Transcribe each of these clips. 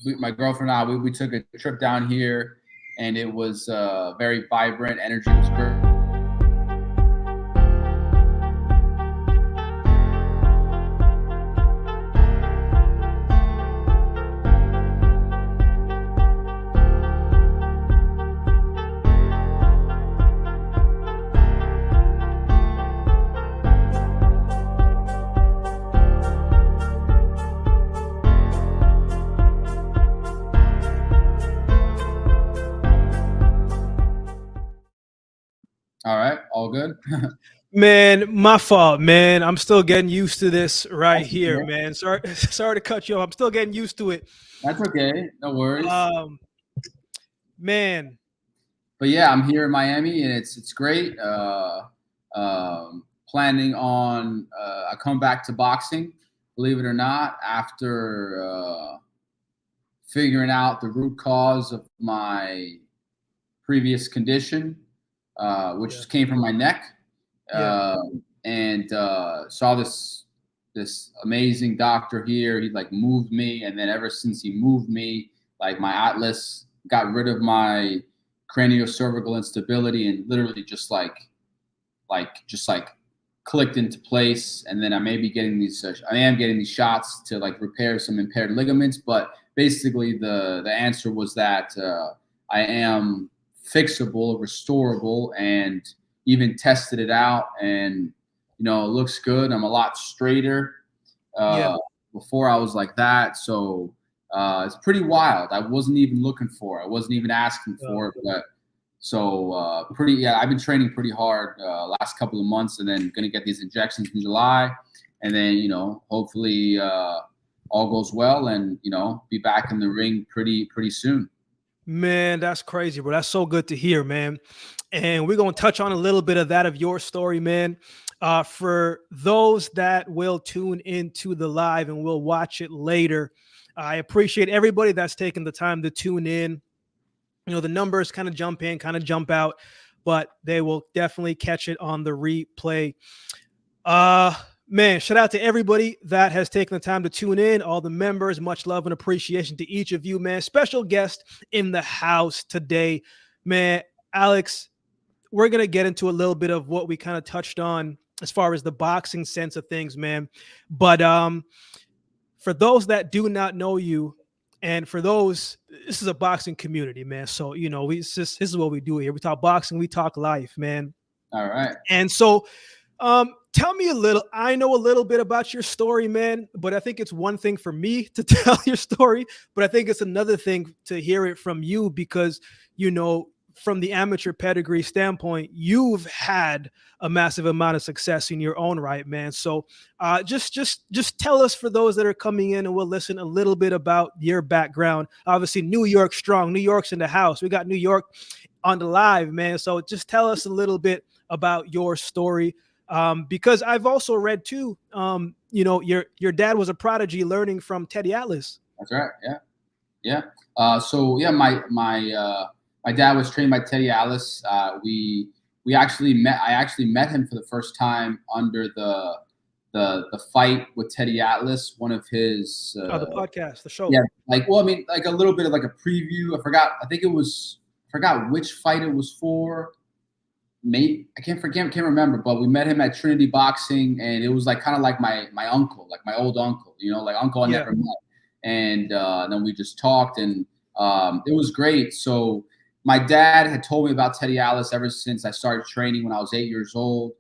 my girlfriend and I, we took a trip down here, and it was very vibrant. Energy was great. All right, all good. Man, my fault, man. I'm still getting used to this right here, man. Sorry to cut you off. I'm still getting used to it. That's okay. No worries. Man. But yeah, I'm here in Miami, and it's great. Planning on I come back to boxing, believe it or not, after figuring out the root cause of my previous condition. Which came from my neck, and saw this amazing doctor here. He like moved me, and then ever since he moved me, like my atlas got rid of my craniocervical instability, and literally just clicked into place. And then I may be getting these. I am getting these shots to like repair some impaired ligaments, but basically the answer was that I am fixable, restorable, and even tested it out, and it looks good. I'm a lot straighter. Before I was like that, so it's pretty wild. I wasn't even looking for it. I wasn't even asking for it, but so I've been training pretty hard last couple of months, and then gonna get these injections in July, and then hopefully all goes well, and be back in the ring pretty soon. Man, that's crazy, bro. That's so good to hear, man. And we're going to touch on a little bit of that of your story, man. For those that will tune into the live and will watch it later, I appreciate everybody that's taken the time to tune in. The numbers kind of jump in, kind of jump out, but they will definitely catch it on the replay. Man, shout out to everybody that has taken the time to tune in, all the members. Much love and appreciation to each of you, man. Special guest in the house today, man. Alex, we're going to get into a little bit of what we kind of touched on as far as the boxing sense of things, man. But for those that do not know you, and for those, this is a boxing community, man. So, this is what we do here. We talk boxing, we talk life, man. All right. And so, tell me a little. I know a little bit about your story, man, but I think it's one thing for me to tell your story, but I think it's another thing to hear it from you because, from the amateur pedigree standpoint, you've had a massive amount of success in your own right, man. So just tell us, for those that are coming in and will listen, a little bit about your background. Obviously, New York strong. New York's in the house. We got New York on the live, man. So just tell us a little bit about your story. Because I've also read too, your dad was a prodigy learning from Teddy Atlas. That's right. Yeah. My dad was trained by Teddy Atlas. We actually met. I actually met him for the first time under the fight with Teddy Atlas. One of his the podcast, the show. Yeah, like a little bit of like a preview. I forgot which fight it was for. Maybe I can't remember, but we met him at Trinity Boxing, and it was like kind of like my uncle, like my old uncle, like uncle I never met, and then we just talked, and it was great. So my dad had told me about Teddy Atlas ever since I started training when I was 8 years old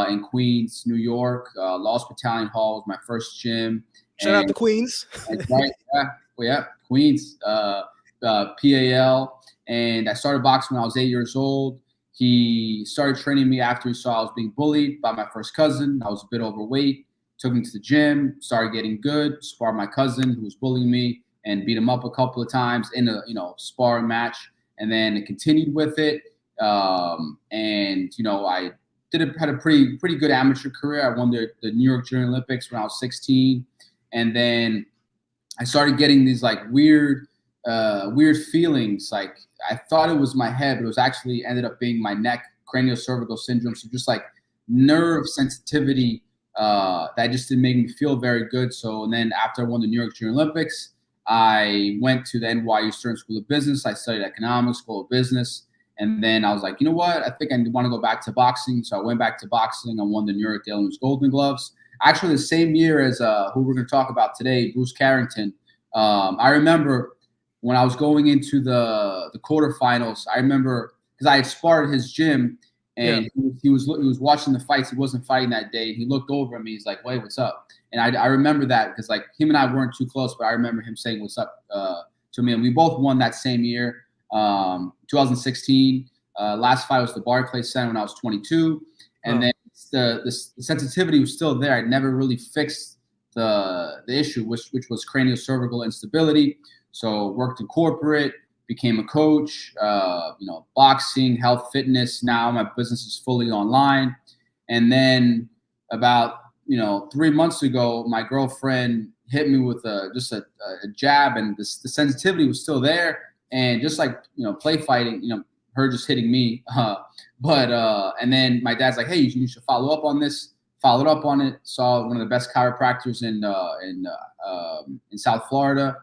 in Queens, New York. Lost Battalion Hall was my first gym. Shout out to Queens. Right, Queens, PAL, and I started boxing when I was 8 years old. He started training me after he saw I was being bullied by my first cousin. I was a bit overweight. Took me to the gym, started getting good, sparred my cousin who was bullying me, and beat him up a couple of times in a sparring match. And then it continued with it. I had a pretty good amateur career. I won the New York Junior Olympics when I was 16. And then I started getting these like weird feelings. Like I thought it was my head, but it was actually ended up being my neck, craniocervical syndrome. So just like nerve sensitivity that just didn't make me feel very good. So and then after I won the New York Junior Olympics, I went to the NYU Stern School of Business. I studied economics, School of Business. And then I was like, you know what? I think I want to go back to boxing. So I went back to boxing. I won the New York Daily News Golden Gloves. Actually, the same year as who we're going to talk about today, Bruce Carrington. I remember when I was going into the quarterfinals, I remember because I had sparred at his gym, and he was watching the fights. He wasn't fighting that day. He looked over at me. He's like, "Wait, what's up?" And I remember that because like him and I weren't too close, but I remember him saying, "What's up?" to me. And we both won that same year. 2016, last fight was the Barclays Center when I was 22, and then the sensitivity was still there. I never really fixed the issue, which was craniocervical instability. So worked in corporate, became a coach, boxing, health, fitness. Now my business is fully online. And then about 3 months ago, my girlfriend hit me with just a jab, and the sensitivity was still there. And just like, play fighting, her just hitting me. And then my dad's like, hey, you should follow up on this. Followed up on it. Saw one of the best chiropractors in South Florida.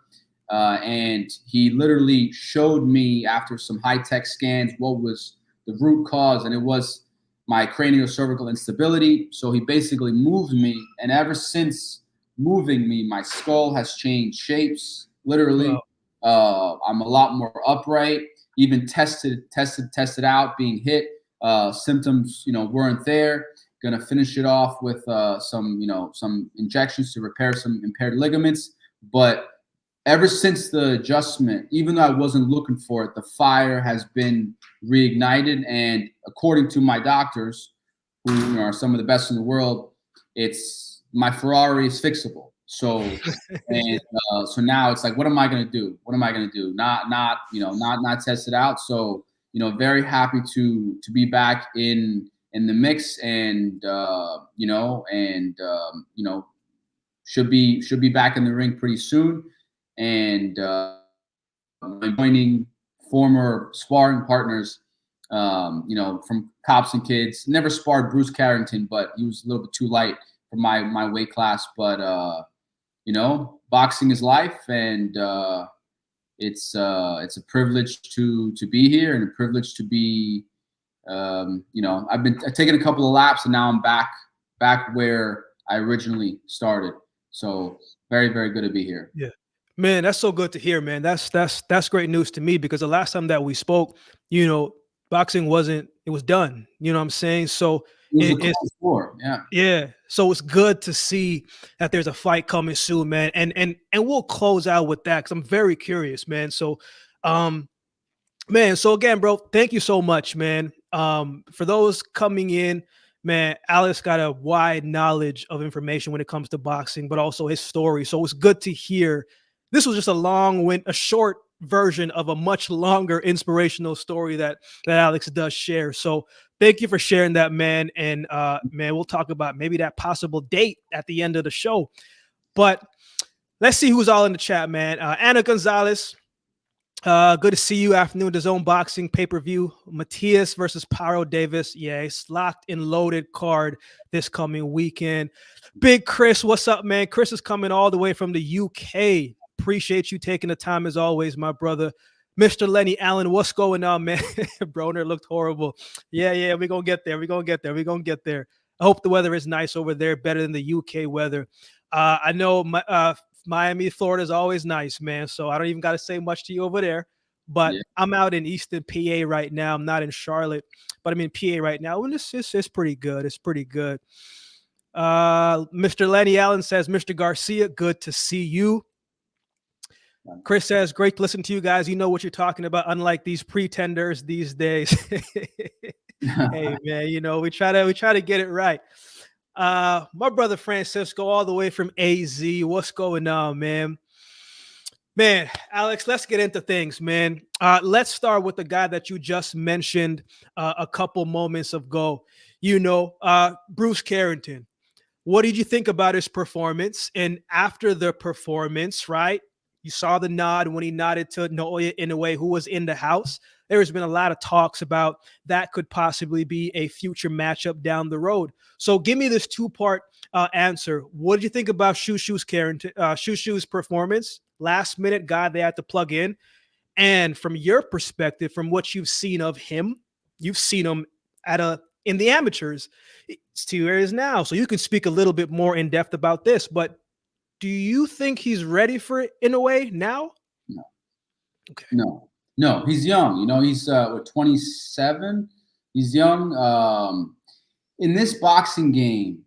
And he literally showed me after some high-tech scans what was the root cause. And it was my craniocervical instability. So he basically moved me. And ever since moving me, my skull has changed shapes, literally. Wow. I'm a lot more upright, even tested out, being hit. Symptoms, weren't there. Going to finish it off with some injections to repair some impaired ligaments. But ever since the adjustment, even though I wasn't looking for it, the fire has been reignited. And according to my doctors, who are some of the best in the world, it's my Ferrari is fixable. So, so now it's like, what am I going to do? What am I going to do? Not test it out. So, very happy to be back in the mix, and should be back in the ring pretty soon. And joining former sparring partners, from Cops and Kids. Never sparred Bruce Carrington, but he was a little bit too light for my weight class. But boxing is life, and it's a privilege to be here, and a privilege to be. I've taken a couple of laps, and now I'm back where I originally started. So very, very good to be here. Yeah, man, that's so good to hear, man. That's great news to me, because the last time that we spoke, boxing it was done. You know what I'm saying? So it's sport. Yeah. So it's good to see that there's a fight coming soon, man. And we'll close out with that, because I'm very curious, man. So, man, so again, bro, thank you so much, man. For those coming in, man, Alex got a wide knowledge of information when it comes to boxing, but also his story. So it's good to hear. This was just a short version of a much longer inspirational story that Alex does share. So thank you for sharing that, man. And man, we'll talk about maybe that possible date at the end of the show. But let's see who's all in the chat, man. Anna Gonzalez. Good to see you. Afternoon DAZN boxing pay-per-view. Matias versus Paro Davis. Yeah, it's locked and loaded card this coming weekend. Big Chris, what's up, man? Chris is coming all the way from the UK. Appreciate you taking the time as always, my brother. Mr. Lenny Allen, what's going on, man? Broner looked horrible. Yeah, we're going to get there. We're going to get there. I hope the weather is nice over there, better than the UK weather. I know Miami, Florida is always nice, man. So I don't even got to say much to you over there. But yeah. I'm out in Eastern PA right now. I'm not in Charlotte, but I'm in PA right now. And it's pretty good. It's pretty good. Mr. Lenny Allen says, Mr. Garcia, good to see you. Chris says, great to listen to you guys. You know what you're talking about, unlike these pretenders these days. Hey, man, we try to get it right. My brother Francisco, all the way from AZ. What's going on, man? Man, Alex, let's get into things, man. Let's start with the guy that you just mentioned a couple moments ago. Bruce Carrington. What did you think about his performance? And after the performance, right? You saw the nod when he nodded to Inoue, who was in the house. There has been a lot of talks about that could possibly be a future matchup down the road. So give me this two-part answer. What did you think about Shushu's performance? last minute guy they had to plug in. And from your perspective, from what you've seen of him, you've seen him in the amateurs. It's 2 years now, so you can speak a little bit more in depth about this. But do you think he's ready for it in a way now? No. Okay. No, he's young. You know, he's 27. He's young. In this boxing game,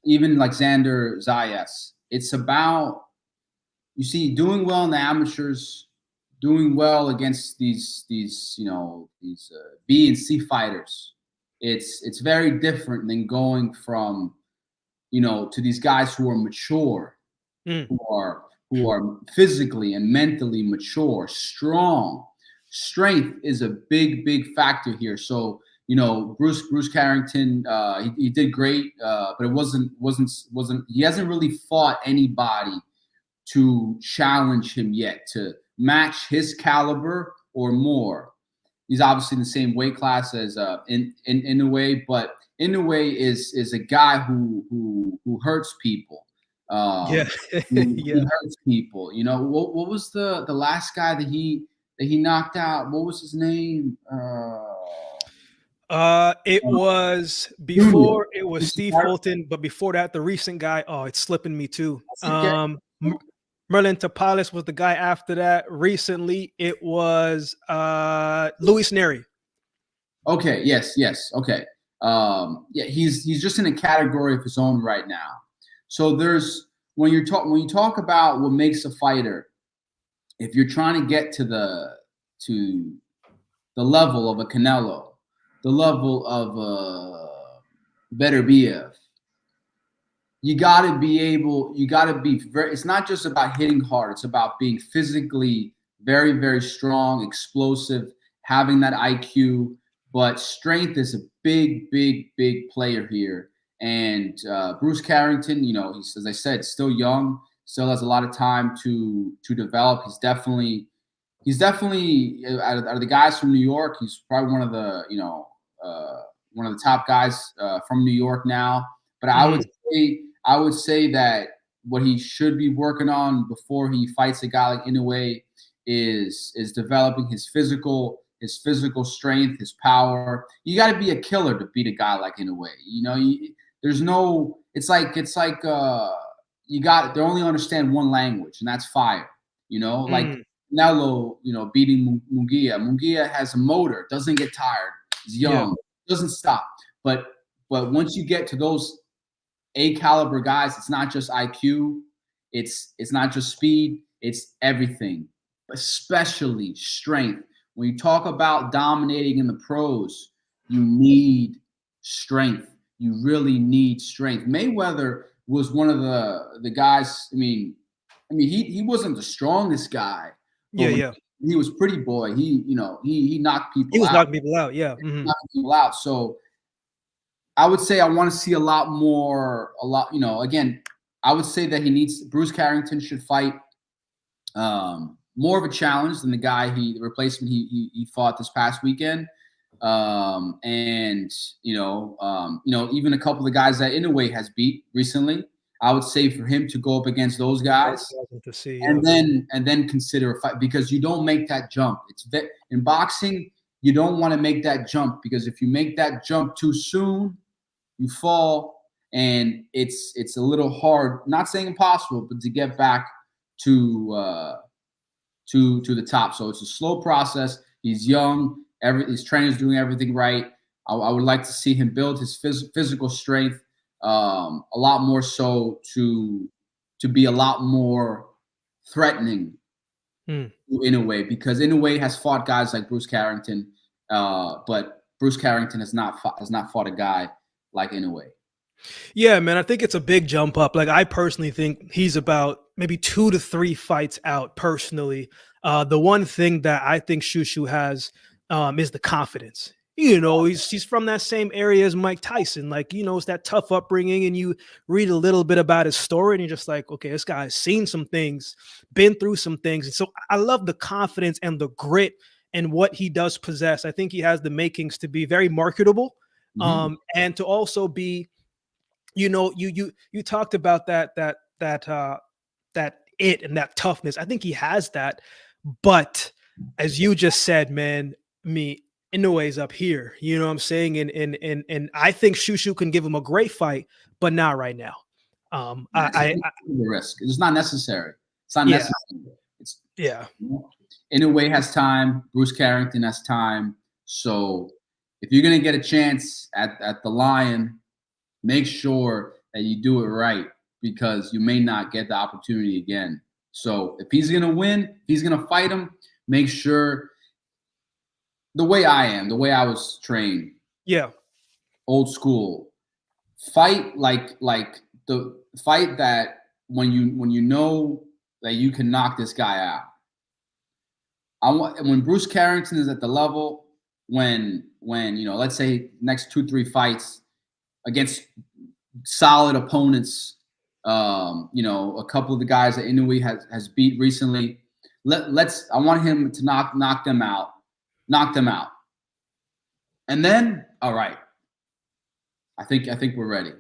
even like Xander Zayas, it's about, you see, doing well in the amateurs, doing well against these B and C fighters. It's very different than going from, to these guys who are mature, who are physically and mentally mature, strong. Strength is a big factor here. So, Bruce Carrington, he did great, but it wasn't. He hasn't really fought anybody to challenge him yet, to match his caliber or more. He's obviously in the same weight class as Inoue, but Inoue is a guy who hurts people. He hurts people. What was the last guy that he knocked out? What was his name? It was before it was Steve Fulton, but before that, the recent guy. Oh, it's slipping me too. Merlin Tapales was the guy after that. Recently, it was Luis Neri. Okay. Yes. Okay. He's just in a category of his own right now. So when you talk about what makes a fighter, if you're trying to get to the level of a Canelo, the level of a Beterbiev, you got to be very, it's not just about hitting hard. It's about being physically very, very strong, explosive, having that IQ, but strength is a big player here. And Bruce Carrington, he's, as I said, still young, still has a lot of time to develop. He's definitely out of the guys from New York, he's probably one of the top guys from New York now. But I would say that what he should be working on before he fights a guy like Inoue is developing his physical strength, his power. You got to be a killer to beat a guy like Inoue. They only understand one language, and that's fire. Like Canelo, beating Munguia. Munguia has a motor, doesn't get tired, he's young, doesn't stop. But once you get to those A caliber guys, it's not just IQ, it's not just speed, it's everything, especially strength. When you talk about dominating in the pros, you need strength. You really need strength. Mayweather was one of the guys. I mean, he wasn't the strongest guy. He was pretty boy. He knocked people out. He was knocking people out. Yeah. Knocking people out. So I would say I want to see a lot more. Again, I would say that Bruce Carrington should fight more of a challenge than the replacement he fought this past weekend. Even a couple of the guys that Inoue has beat recently, I would say for him to go up against those guys and then consider a fight, because you don't make that jump. In boxing, you don't want to make that jump, because if you make that jump too soon, you fall, and it's a little hard, not saying impossible, but to get back to the top. So it's a slow process. He's young. His trainer's doing everything right. I would like to see him build his physical strength a lot more, so to be a lot more threatening in a way, because Inoue has fought guys like Bruce Carrington, but Bruce Carrington has not fought a guy like Inoue. Yeah, man, I think it's a big jump up. Like, I personally think he's about maybe 2 to 3 fights out personally. The one thing that I think Shushu has is the confidence. He's from that same area as Mike Tyson. Like, it's that tough upbringing, and you read a little bit about his story and you're just like, okay, this guy's seen some things, been through some things. And so I love the confidence and the grit and what he does possess. I think he has the makings to be very marketable, and to also be, you talked about that it and that toughness. I think he has that. But as you just said, man, Inoue's up here. You know what I'm saying? And I think Shushu can give him a great fight, but not right now. The risk. It's not necessary. It's not necessary. It's Inoue has time. Bruce Carrington has time. So if you're gonna get a chance at the Lion, make sure that you do it right, because you may not get the opportunity again. So if he's gonna win, if he's gonna fight him, make sure the way I was trained. Yeah. Old school. Fight like the fight that when you know that you can knock this guy out. When Bruce Carrington is at the level, when let's say next 2-3 fights against solid opponents, a couple of the guys that Inoue has beat recently, I want him to knock them out. And then, all right, I think we're ready.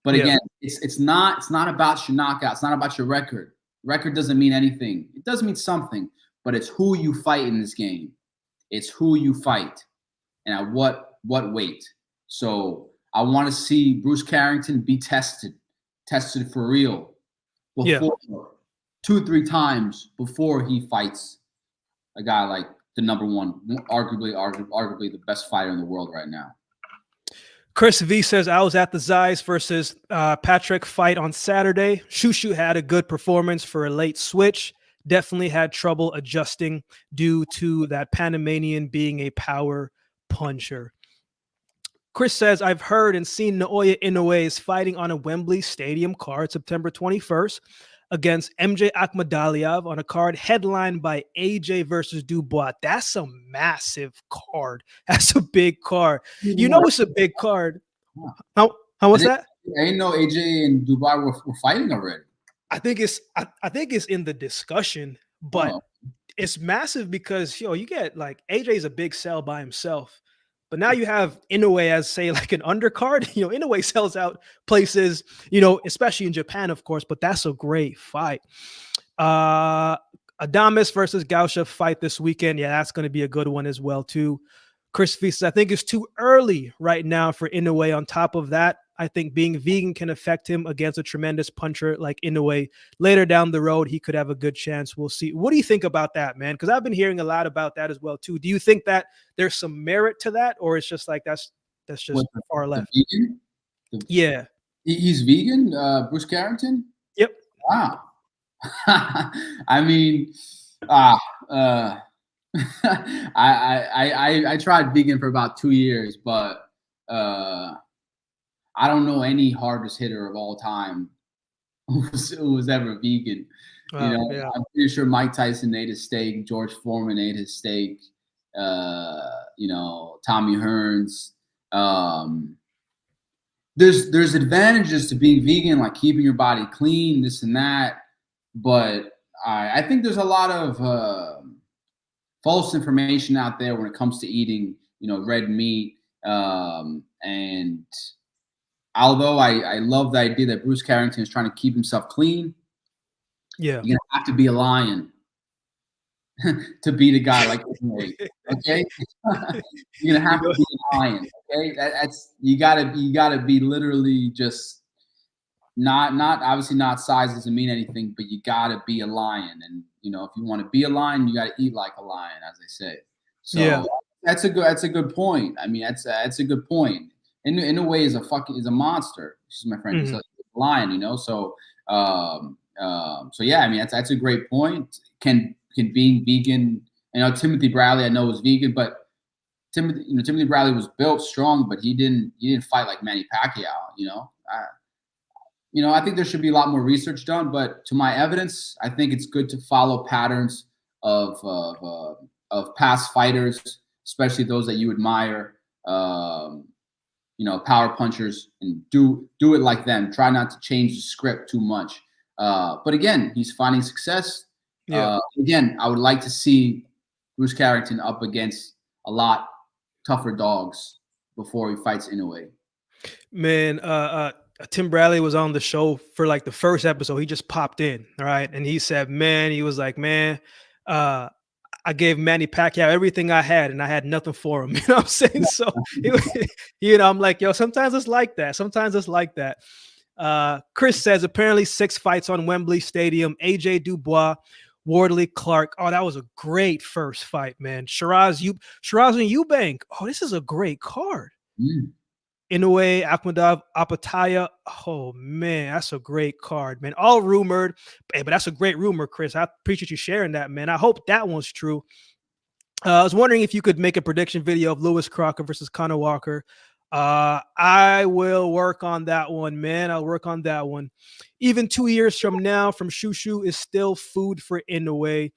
But again, it's not about your knockout. It's not about your record. Record doesn't mean anything. It does mean something, but it's who you fight in this game. It's who you fight and at what weight. So I want to see Bruce Carrington be tested for real before 2-3 times before he fights a guy like the number one, arguably the best fighter in the world right now. Chris V says, I was at the Zeiss versus Patrick fight on Saturday. Shushu had a good performance for a late switch. Definitely had trouble adjusting due to that Panamanian being a power puncher. Chris says, I've heard and seen Naoya Inoue is fighting on a Wembley Stadium card September 21st against MJ Akhmadaliev on a card headlined by AJ versus Dubois. That's a massive card. That's a big card. You know it's a big card. How was that? I didn't know AJ and Dubois were fighting already. I think it's in the discussion, but it's massive because you get like AJ's a big sell by himself. But now you have Inoue as, say, like an undercard. Inoue sells out places, especially in Japan, of course, but that's a great fight. Adames versus Gausha fight this weekend. Yeah, that's going to be a good one as well, too. Chris V says, I think it's too early right now for Inoue. On top of that, I think being vegan can affect him against a tremendous puncher like Inoue. Later down the road, he could have a good chance. We'll see. What do you think about that, man? Because I've been hearing a lot about that as well, too. Do you think that there's some merit to that, or it's just like that's just far left? Vegan? Yeah. He's vegan, Bruce Carrington? Yep. Wow. I mean, I tried vegan for about 2 years, but I don't know any hardest hitter of all time who was ever vegan. I'm pretty sure Mike Tyson ate his steak, George Foreman ate his steak, Tommy Hearns. There's advantages to being vegan, like keeping your body clean, this and that. But I think there's a lot of false information out there when it comes to eating, red meat. And although I love the idea that Bruce Carrington is trying to keep himself clean, you're gonna have to be a lion to beat a guy like Inoue. Okay, you're gonna have to be a lion. Okay, that's you gotta be literally just not obviously not size doesn't mean anything, but you gotta be a lion. And if you want to be a lion, you gotta eat like a lion, as they say. So that's a good point. I mean, that's a good point. Inoue is a monster. She's my friend. He's a lion, So yeah. I mean, that's a great point. Can being vegan? Timothy Bradley, I know, was vegan, but Timothy Bradley was built strong, but he didn't fight like Manny Pacquiao. I think there should be a lot more research done. But to my evidence, I think it's good to follow patterns of past fighters, especially those that you admire. Power punchers, and do it like them. Try not to change the script too much. But again, he's finding success. Again, I would like to see Bruce Carrington up against a lot tougher dogs before he fights Inoue. Man, Tim Bradley was on the show for like the first episode. He just popped in, all right, and he said, "Man, he was like, man, I gave Manny Pacquiao everything I had, and I had nothing for him." You know what I'm saying? So, I'm like, yo, sometimes it's like that. Sometimes it's like that. Chris says apparently 6 fights on Wembley Stadium. AJ Dubois, Wardley Clark. Oh, that was a great first fight, man. Shiraz and Eubank. Oh, this is a great card. Inoue, Akhmadov, Apataya. Oh, man, that's a great card, man. All rumored. Hey, but that's a great rumor, Chris. I appreciate you sharing that, man. I hope that one's true. I was wondering if you could make a prediction video of Lewis Crocker versus Conor Walker. I will work on that one, man. I'll work on that one. Even 2 years from now, from Shushu is still food for Inoue.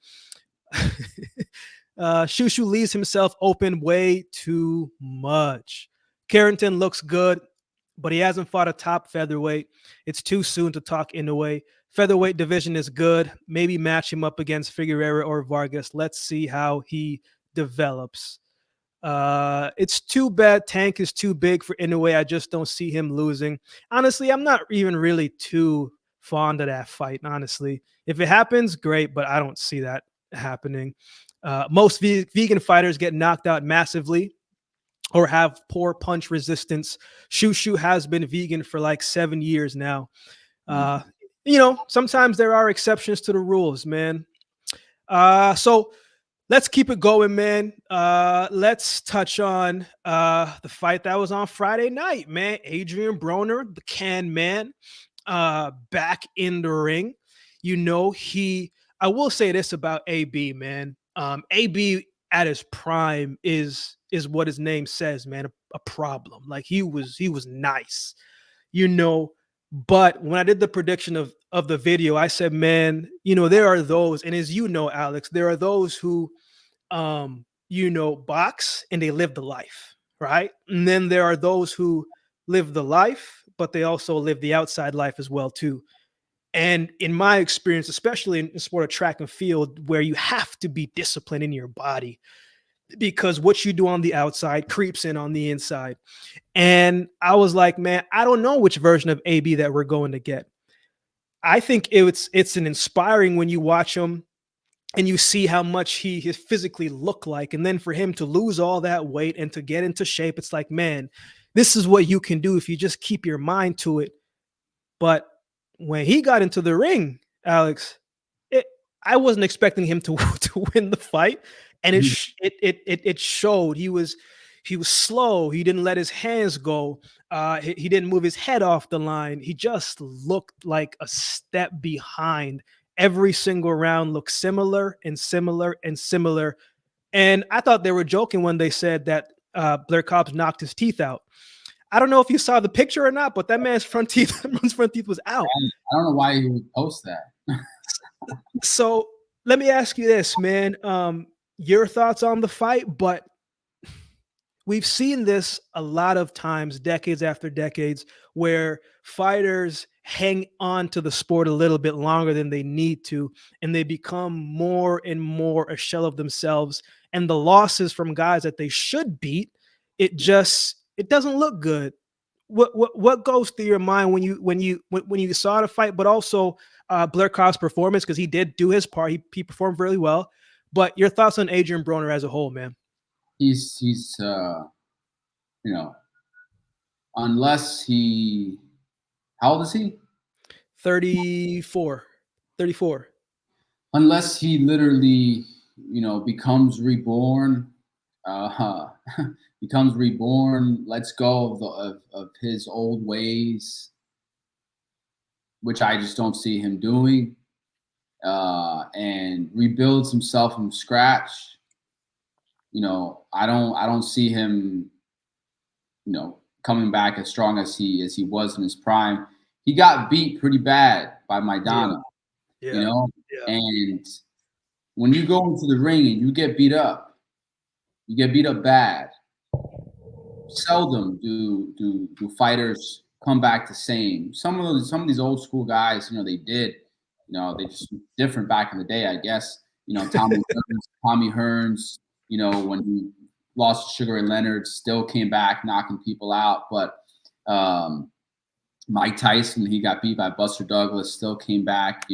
Shushu leaves himself open way too much. Carrington looks good, but he hasn't fought a top featherweight. It's too soon to talk Inoue. Featherweight division is good. Maybe match him up against Figueroa or Vargas. Let's see how he develops. It's too bad Tank is too big for Inoue. I just don't see him losing. Honestly, I'm not even really too fond of that fight, honestly. If it happens, great, but I don't see that happening. Most vegan fighters get knocked out massively or have poor punch resistance. Shushu has been vegan for like 7 years now. Sometimes there are exceptions to the rules, man. So let's keep it going, man. Let's touch on the fight that was on Friday night, man. Adrien Broner, the can man, back in the ring. I will say this about AB, man. AB at his prime is what his name says, man, a problem. Like he was nice, but when I did the prediction of the video, I said, man, there are those, and as you know, Alex, there are those who box and they live the life, right? And then there are those who live the life, but they also live the outside life as well too. And in my experience, especially in the sport of track and field, where you have to be disciplined in your body, because what you do on the outside creeps in on the inside. And I was like, man, I don't know which version of AB that we're going to get. I think it's an inspiring when you watch him and you see how much he physically look like. And then for him to lose all that weight and to get into shape, it's like, man, this is what you can do if you just keep your mind to it. But when he got into the ring, Alex, I wasn't expecting him to win the fight. And it showed. He was slow. He didn't let his hands go. He didn't move his head off the line. He just looked like a step behind. Every single round looked similar and similar and similar. And I thought they were joking when they said that Blair Cobbs knocked his teeth out. I don't know if you saw the picture or not, but that man's front teeth was out. I don't know why he would post that. So let me ask you this, man. Your thoughts on the fight, but we've seen this a lot of times, decades after decades, where fighters hang on to the sport a little bit longer than they need to, and they become more and more a shell of themselves. And the losses from guys that they should beat, it doesn't look good. What goes through your mind when you saw the fight, but also Blair Cobb's performance, because he did do his part. He performed really well. But your thoughts on Adrien Broner as a whole, man? He's unless he, how old is he? 34. Unless he literally, becomes reborn, lets go of his old ways, which I just don't see him doing, and rebuilds himself from scratch. I don't see him, coming back as strong as he was in his prime. He got beat pretty bad by Maidana, and when you go into the ring and you get beat up bad. Seldom do fighters come back the same. Some of these old school guys, they did, they just different back in the day, I guess. Tommy Hearns, when he lost to Sugar Ray Leonard, still came back knocking people out. But Mike Tyson, he got beat by Buster Douglas, still came back,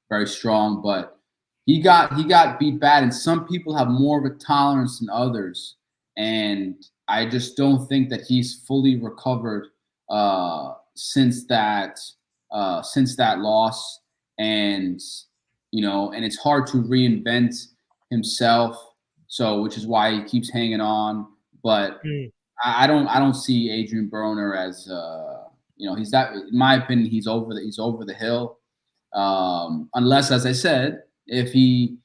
very strong, but he got beat bad. And some people have more of a tolerance than others. And I just don't think that he's fully recovered since that loss. And and it's hard to reinvent himself. So, which is why he keeps hanging on. But I don't see Adrien Broner as he's that, in my opinion, he's over the hill. Unless, as I said, if he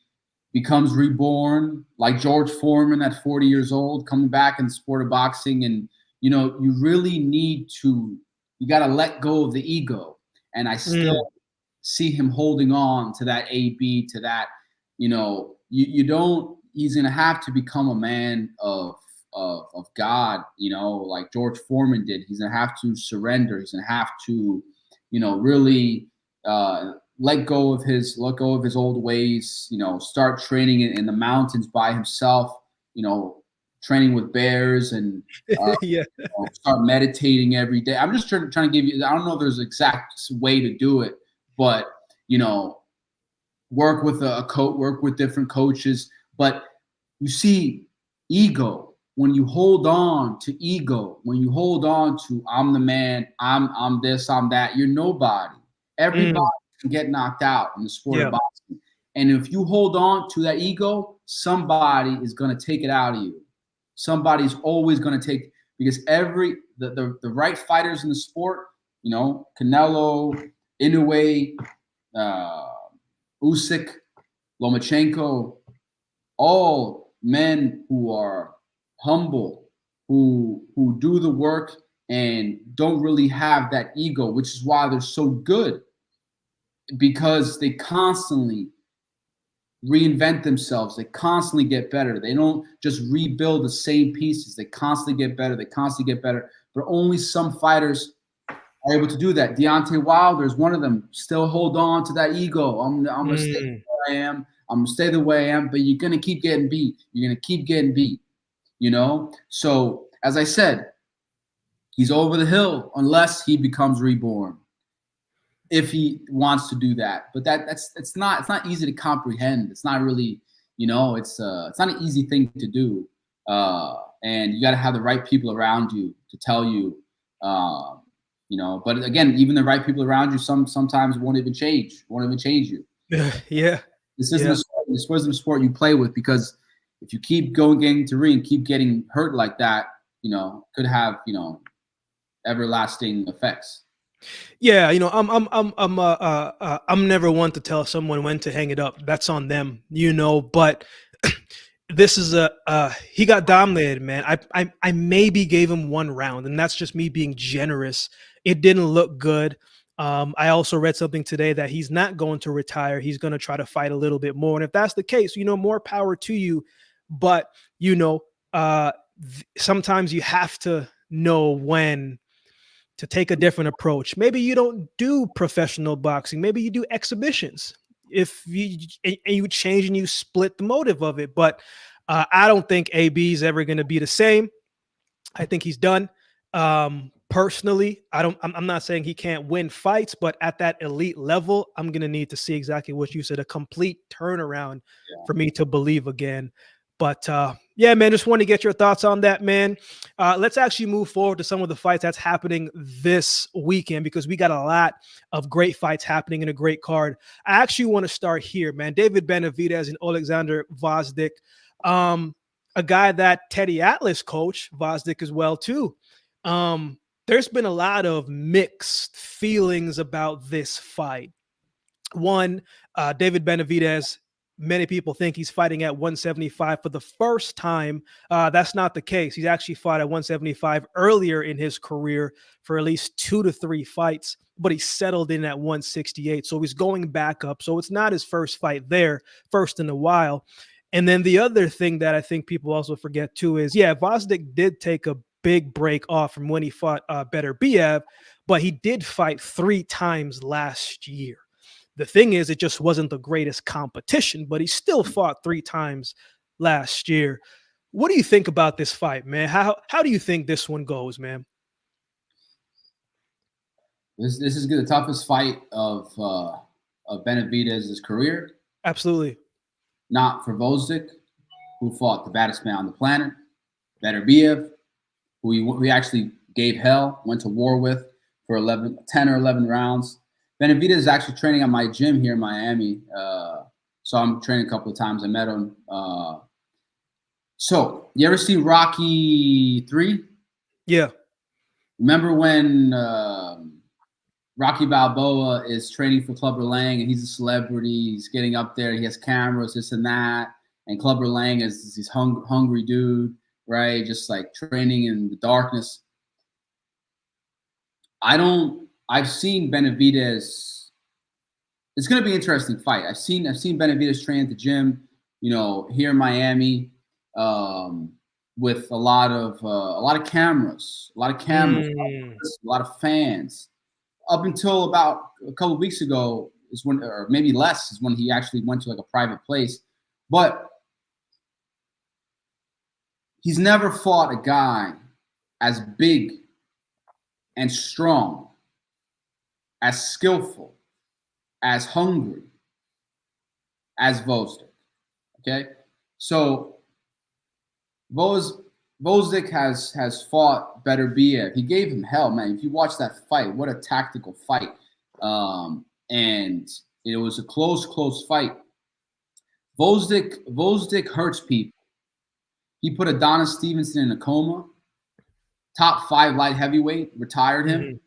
becomes reborn like George Foreman at 40 years old, coming back in the sport of boxing, and you really you got to let go of the ego. And I still see him holding on to that AB, to that, you don't. He's gonna have to become a man of God, like George Foreman did. He's gonna have to surrender. He's gonna have to, really let go of his old ways. Start training in the mountains by himself. Training with bears and start meditating every day. I'm just trying to give you. I don't know if there's an exact way to do it, but work with a coach, work with different coaches. But you see, ego. When you hold on to ego, when you hold on to I'm the man, I'm this, I'm that, you're nobody. Everybody can get knocked out in the sport of boxing. And if you hold on to that ego, somebody is going to take it out of you. Somebody's always going to take, because the right fighters in the sport, Canelo, Inoue, Usyk, Lomachenko, all men who are humble, who do the work and don't really have that ego, which is why they're so good, because they constantly reinvent themselves. They constantly get better. They don't just rebuild the same pieces. They constantly get better. But only some fighters are able to do that. Deontay Wilder is one of them. Still hold on to that ego. I'm going to stay where I am. I'm going to stay the way I am, but you're going to keep getting beat. You're going to keep getting beat, So, as I said, he's over the hill unless he becomes reborn, if he wants to do that. But it's not easy to comprehend. It's not really, it's not an easy thing to do. And you got to have the right people around you to tell you, but again, even the right people around you sometimes won't even change you. Yeah. This wasn't a sport you play with, because if you keep getting to ring, keep getting hurt like that, could have, everlasting effects. Yeah, I'm never one to tell someone when to hang it up. That's on them, But this is he got dominated, man. I maybe gave him one round, and that's just me being generous. It didn't look good. I also read something today that he's not going to retire. He's going to try to fight a little bit more. And if that's the case, more power to you. But, sometimes you have to know when to take a different approach. Maybe you don't do professional boxing. Maybe you do exhibitions. If you change and you split the motive of it. But I don't think AB is ever going to be the same. I think he's done. Personally, I'm not saying he can't win fights, but at that elite level, I'm going to need to see exactly what you said, a complete turnaround for me to believe again. But yeah, man, just want to get your thoughts on that, man. Let's actually move forward to some of the fights that's happening this weekend, because we got a lot of great fights happening in a great card. I actually want to start here, man. David Benavidez and Alexander Gvozdyk, a guy that Teddy Atlas coach, Gvozdyk as well too. There's been a lot of mixed feelings about this fight. One, David Benavidez, many people think he's fighting at 175 for the first time. That's not the case. He's actually fought at 175 earlier in his career for at least 2 to 3 fights, but he settled in at 168. So he's going back up. So it's not his first fight there, first in a while. And then the other thing that I think people also forget too is, Gvozdyk did take a big break off from when he fought Beterbiev, but he did fight 3 times last year. The thing is, it just wasn't the greatest competition, but he still fought 3 times last year. What do you think about this fight, man? How do you think this one goes, man? This is the toughest fight of Benavidez's career. Absolutely. Not for Gvozdyk, who fought the baddest man on the planet, Beterbiev, who he actually gave hell, went to war with for 10 or 11 rounds. Benavidez is actually training at my gym here in Miami. So I'm training a couple of times. I met him. So you ever see Rocky 3? Yeah. Remember when Rocky Balboa is training for Clubber Lang and he's a celebrity, he's getting up there, he has cameras, this and that, and Clubber Lang is this hungry dude, right? Just like training in the darkness. I've seen Benavidez. It's going to be an interesting fight. I've seen Benavidez train at the gym, here in Miami, with a lot of cameras, a lot of fans. Up until about a couple of weeks ago is when, or maybe less, is when he actually went to like a private place. But he's never fought a guy as big and strong, as skillful, as hungry as Gvozdyk. Okay, so Gvozdyk has fought Beterbiev. He gave him hell, man. If you watch that fight, what a tactical fight. And it was a close fight. Gvozdyk hurts people. He put Adonis Stevenson in a coma. Top 5 light heavyweight, retired him. Mm-hmm.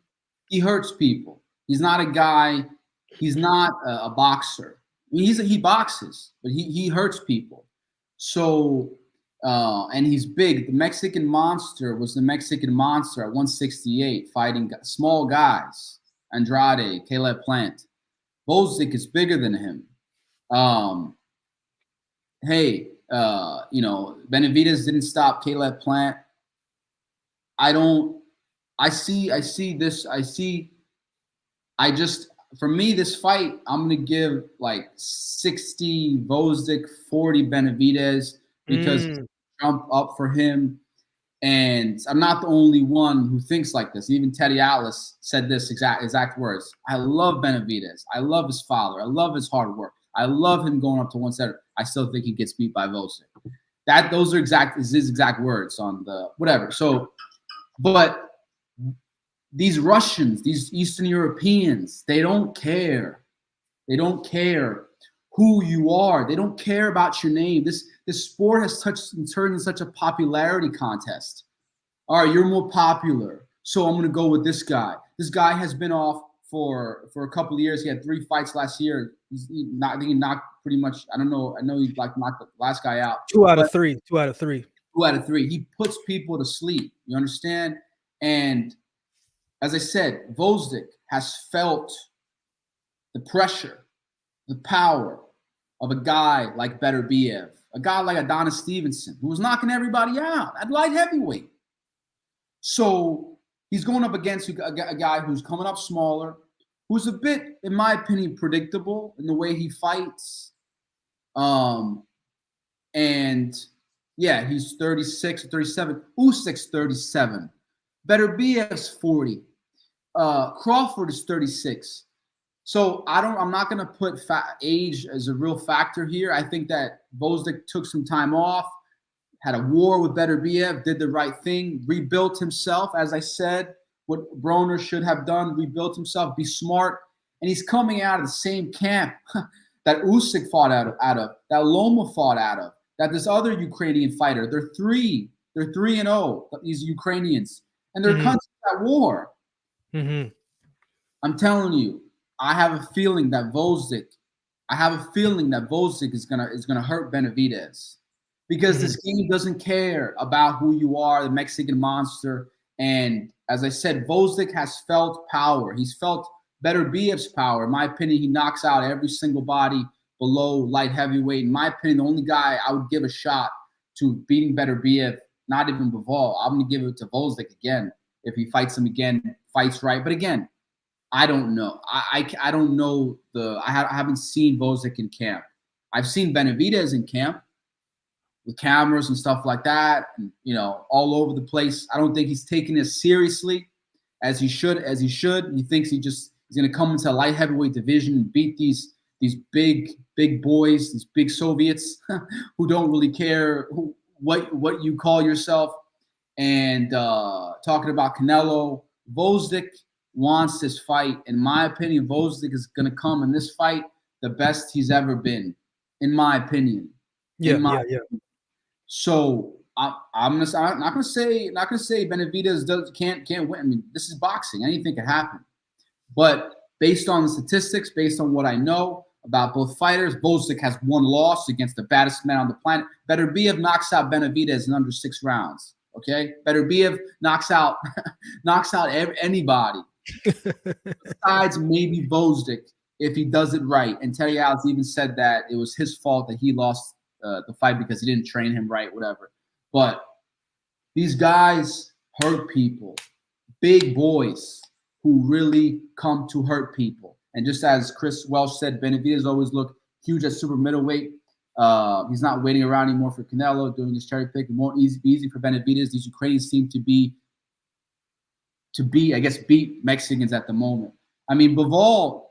He hurts people. He's not a guy. He's not a boxer. I mean, he boxes, but he hurts people. So, and he's big. The Mexican Monster was the Mexican Monster at 168, fighting small guys. Andrade, Caleb Plant. Gvozdyk is bigger than him. Benavidez didn't stop Caleb Plant. For me, this fight, I'm going to give like 60 Gvozdyk, 40 Benavidez, because jump up for him. And I'm not the only one who thinks like this. Even Teddy Atlas said this exact words. I love Benavidez. I love his father. I love his hard work. I love him going up to 170. I still think he gets beat by Gvozdyk. Those are his exact words on the whatever. So, but these Russians, these Eastern Europeans, they don't care. They don't care who you are. They don't care about your name. This sport has turned into such a popularity contest. All right, you're more popular, so I'm going to go with this guy. This guy has been off for a couple of years. He had 3 fights last year. He knocked pretty much. I don't know. I know he knocked the last guy out. 2 out of 3. 2 out of 3. 2 out of 3. He puts people to sleep. You understand? And as I said, Gvozdyk has felt the pressure, the power of a guy like Beterbiev, a guy like Adonis Stevenson, who was knocking everybody out at light heavyweight. So he's going up against a guy who's coming up smaller, who's a bit, in my opinion, predictable in the way he fights. And yeah, he's 36 or 37. Usyk's 37. Beterbiev's 40. Crawford is 36. So I'm not going to put age as a real factor here. I think that Gvozdyk took some time off, had a war with Beterbiev, did the right thing, rebuilt himself, as I said, what Broner should have done, rebuilt himself, be smart. And he's coming out of the same camp that Usyk fought out of, that Loma fought out of, that this other Ukrainian fighter. They're 3-0, these Ukrainians. And they're countries at war. Mm-hmm. I'm telling you, I have a feeling that Gvozdyk is gonna hurt Benavidez, because this game doesn't care about who you are, the Mexican Monster. And as I said, Gvozdyk has felt power. He's felt Beterbiev's power. In my opinion, he knocks out every single body below light heavyweight. In my opinion, the only guy I would give a shot to beating Beterbiev, not even Bivol, I'm gonna give it to Gvozdyk again if he fights him again, fights right. But again, I don't know. I don't know I haven't seen Gvozdyk in camp. I've seen Benavidez in camp with cameras and stuff like that, and, all over the place. I don't think he's taking it seriously. as he should. He thinks he's going to come into a light heavyweight division and beat these big boys, these big Soviets who don't really care what you call yourself. And talking about Canelo, Gvozdyk wants this fight. In my opinion, Gvozdyk is going to come in this fight the best he's ever been, in my opinion. Yeah. So I'm not gonna say Benavidez can't win. I mean, this is boxing. Anything can happen. But based on the statistics, based on what I know about both fighters, Gvozdyk has one loss against the baddest man on the planet. Beterbiev knocks out Benavidez in under 6 rounds. Okay, Beterbiev knocks out anybody besides maybe Gvozdyk if he does it right. And Terry Alves even said that it was his fault that he lost the fight because he didn't train him right, whatever. But these guys hurt people, big boys who really come to hurt people. And just as Chris Welsh said, Benavidez always looked huge at super middleweight. He's not waiting around anymore for Canelo, doing his cherry pick. It won't be easy for Benavidez. These Ukrainians seem to be, I guess, beat Mexicans at the moment. I mean, Bivol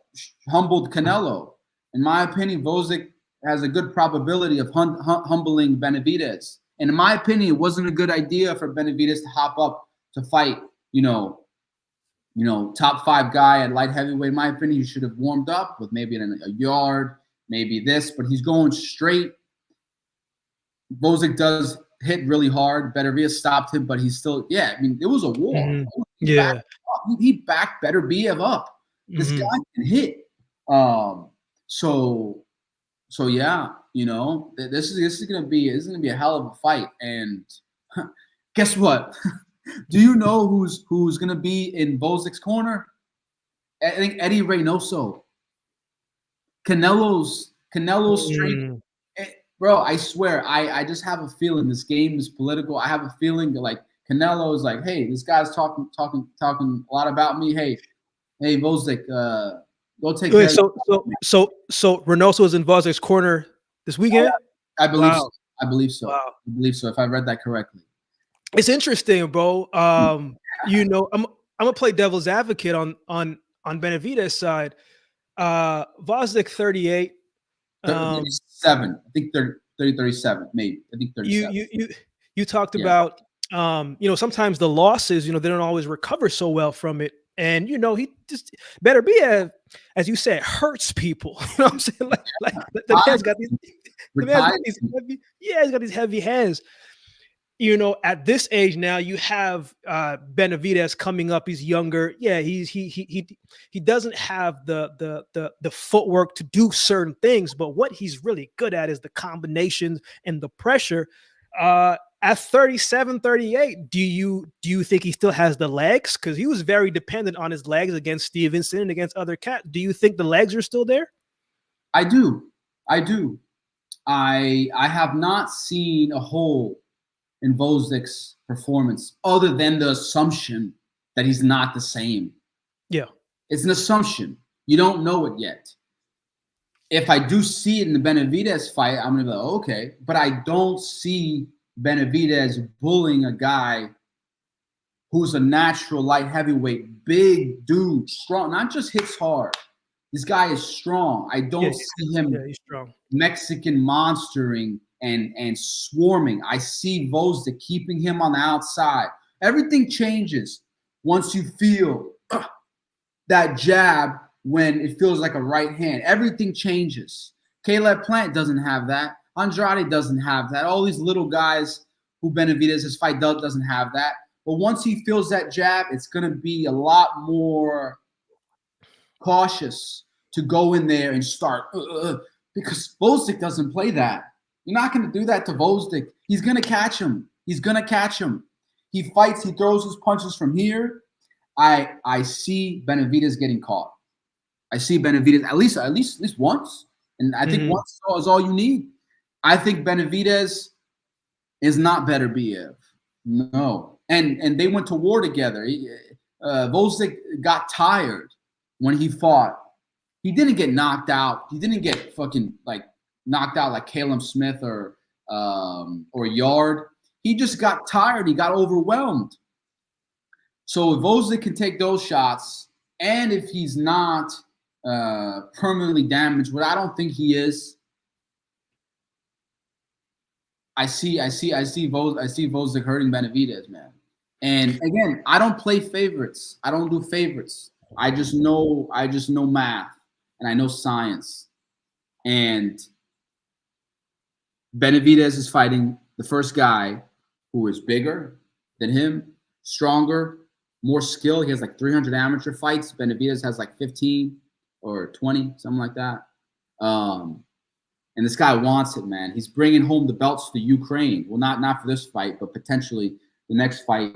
humbled Canelo. In my opinion, Gvozdyk has a good probability of humbling Benavidez. And in my opinion, it wasn't a good idea for Benavidez to hop up to fight, top 5 guy at light heavyweight. In my opinion, he should have warmed up with maybe a yard, maybe this, but he's going straight. Gvozdyk does hit really hard. Beterbiev stopped him, but he's still, I mean, it was a war. Mm-hmm. He backed Beterbiev up. This guy can hit. So yeah, this is gonna be a hell of a fight. And guess what? Do you know who's gonna be in Gvozdyk's corner? I think Eddie Reynoso. Canelo's strength. Bro, I swear, I just have a feeling this game is political. I have a feeling that like Canelo is like, hey, this guy's talking a lot about me. Hey, Gvozdyk, go take care. So Reynoso is in Gvozdyk's corner this weekend? I believe so. I believe so. Wow. I believe so, if I read that correctly. It's interesting, bro. I'm gonna play devil's advocate on Benavidez' side. Gvozdyk 38. 37. I think 37, maybe. I think 37. You talked about sometimes the losses, they don't always recover so well from it. And he just Beterbiev, as you said, hurts people. You know what I'm saying? Like the man's got these heavy hands. At this age now, you have Benavidez coming up. He's younger. Yeah, he doesn't have the footwork to do certain things, but what he's really good at is the combinations and the pressure. At 37, 38, do you think he still has the legs? Because he was very dependent on his legs against Stevenson and against other cats. Do you think the legs are still there? I do. I have not seen a hole in Gvozdyk's performance other than the assumption that he's not the same. Yeah. It's an assumption. You don't know it yet. If I do see it in the Benavidez fight, I'm going to be like, okay. But I don't see Benavidez bullying a guy who's a natural light heavyweight, big dude, strong, not just hits hard. This guy is strong. I don't see him he's strong. Mexican monstering and swarming. I see Gvozdyk keeping him on the outside. Everything changes once you feel that jab when it feels like a right hand. Everything changes. Caleb Plant doesn't have that. Andrade doesn't have that. All these little guys who Benavidez' fight doesn't have that. But once he feels that jab, it's going to be a lot more cautious to go in there and start because Gvozdyk doesn't play that. You're not going to do that to Gvozdyk. He's going to catch him. He fights. He throws his punches from here. I see Benavidez getting caught. I see Benavidez at least once. And I think once is all you need. I think Benavidez is not Beterbiev. No. And they went to war together. Gvozdyk got tired when he fought. He didn't get knocked out. He didn't get fucking knocked out like Caleb Smith or Yard. He just got tired. He got overwhelmed. So if Gvozdyk can take those shots, and if he's not permanently damaged, what I don't think he is, I see Gvozdyk hurting Benavidez, man. And again, I don't play favorites. I don't do favorites. I just know math and I know science. And Benavidez is fighting the first guy who is bigger than him, stronger, more skill. He has like 300 amateur fights. Benavidez has like 15 or 20, something like that. And this guy wants it, man. He's bringing home the belts to Ukraine. Well, not for this fight, but potentially the next fight.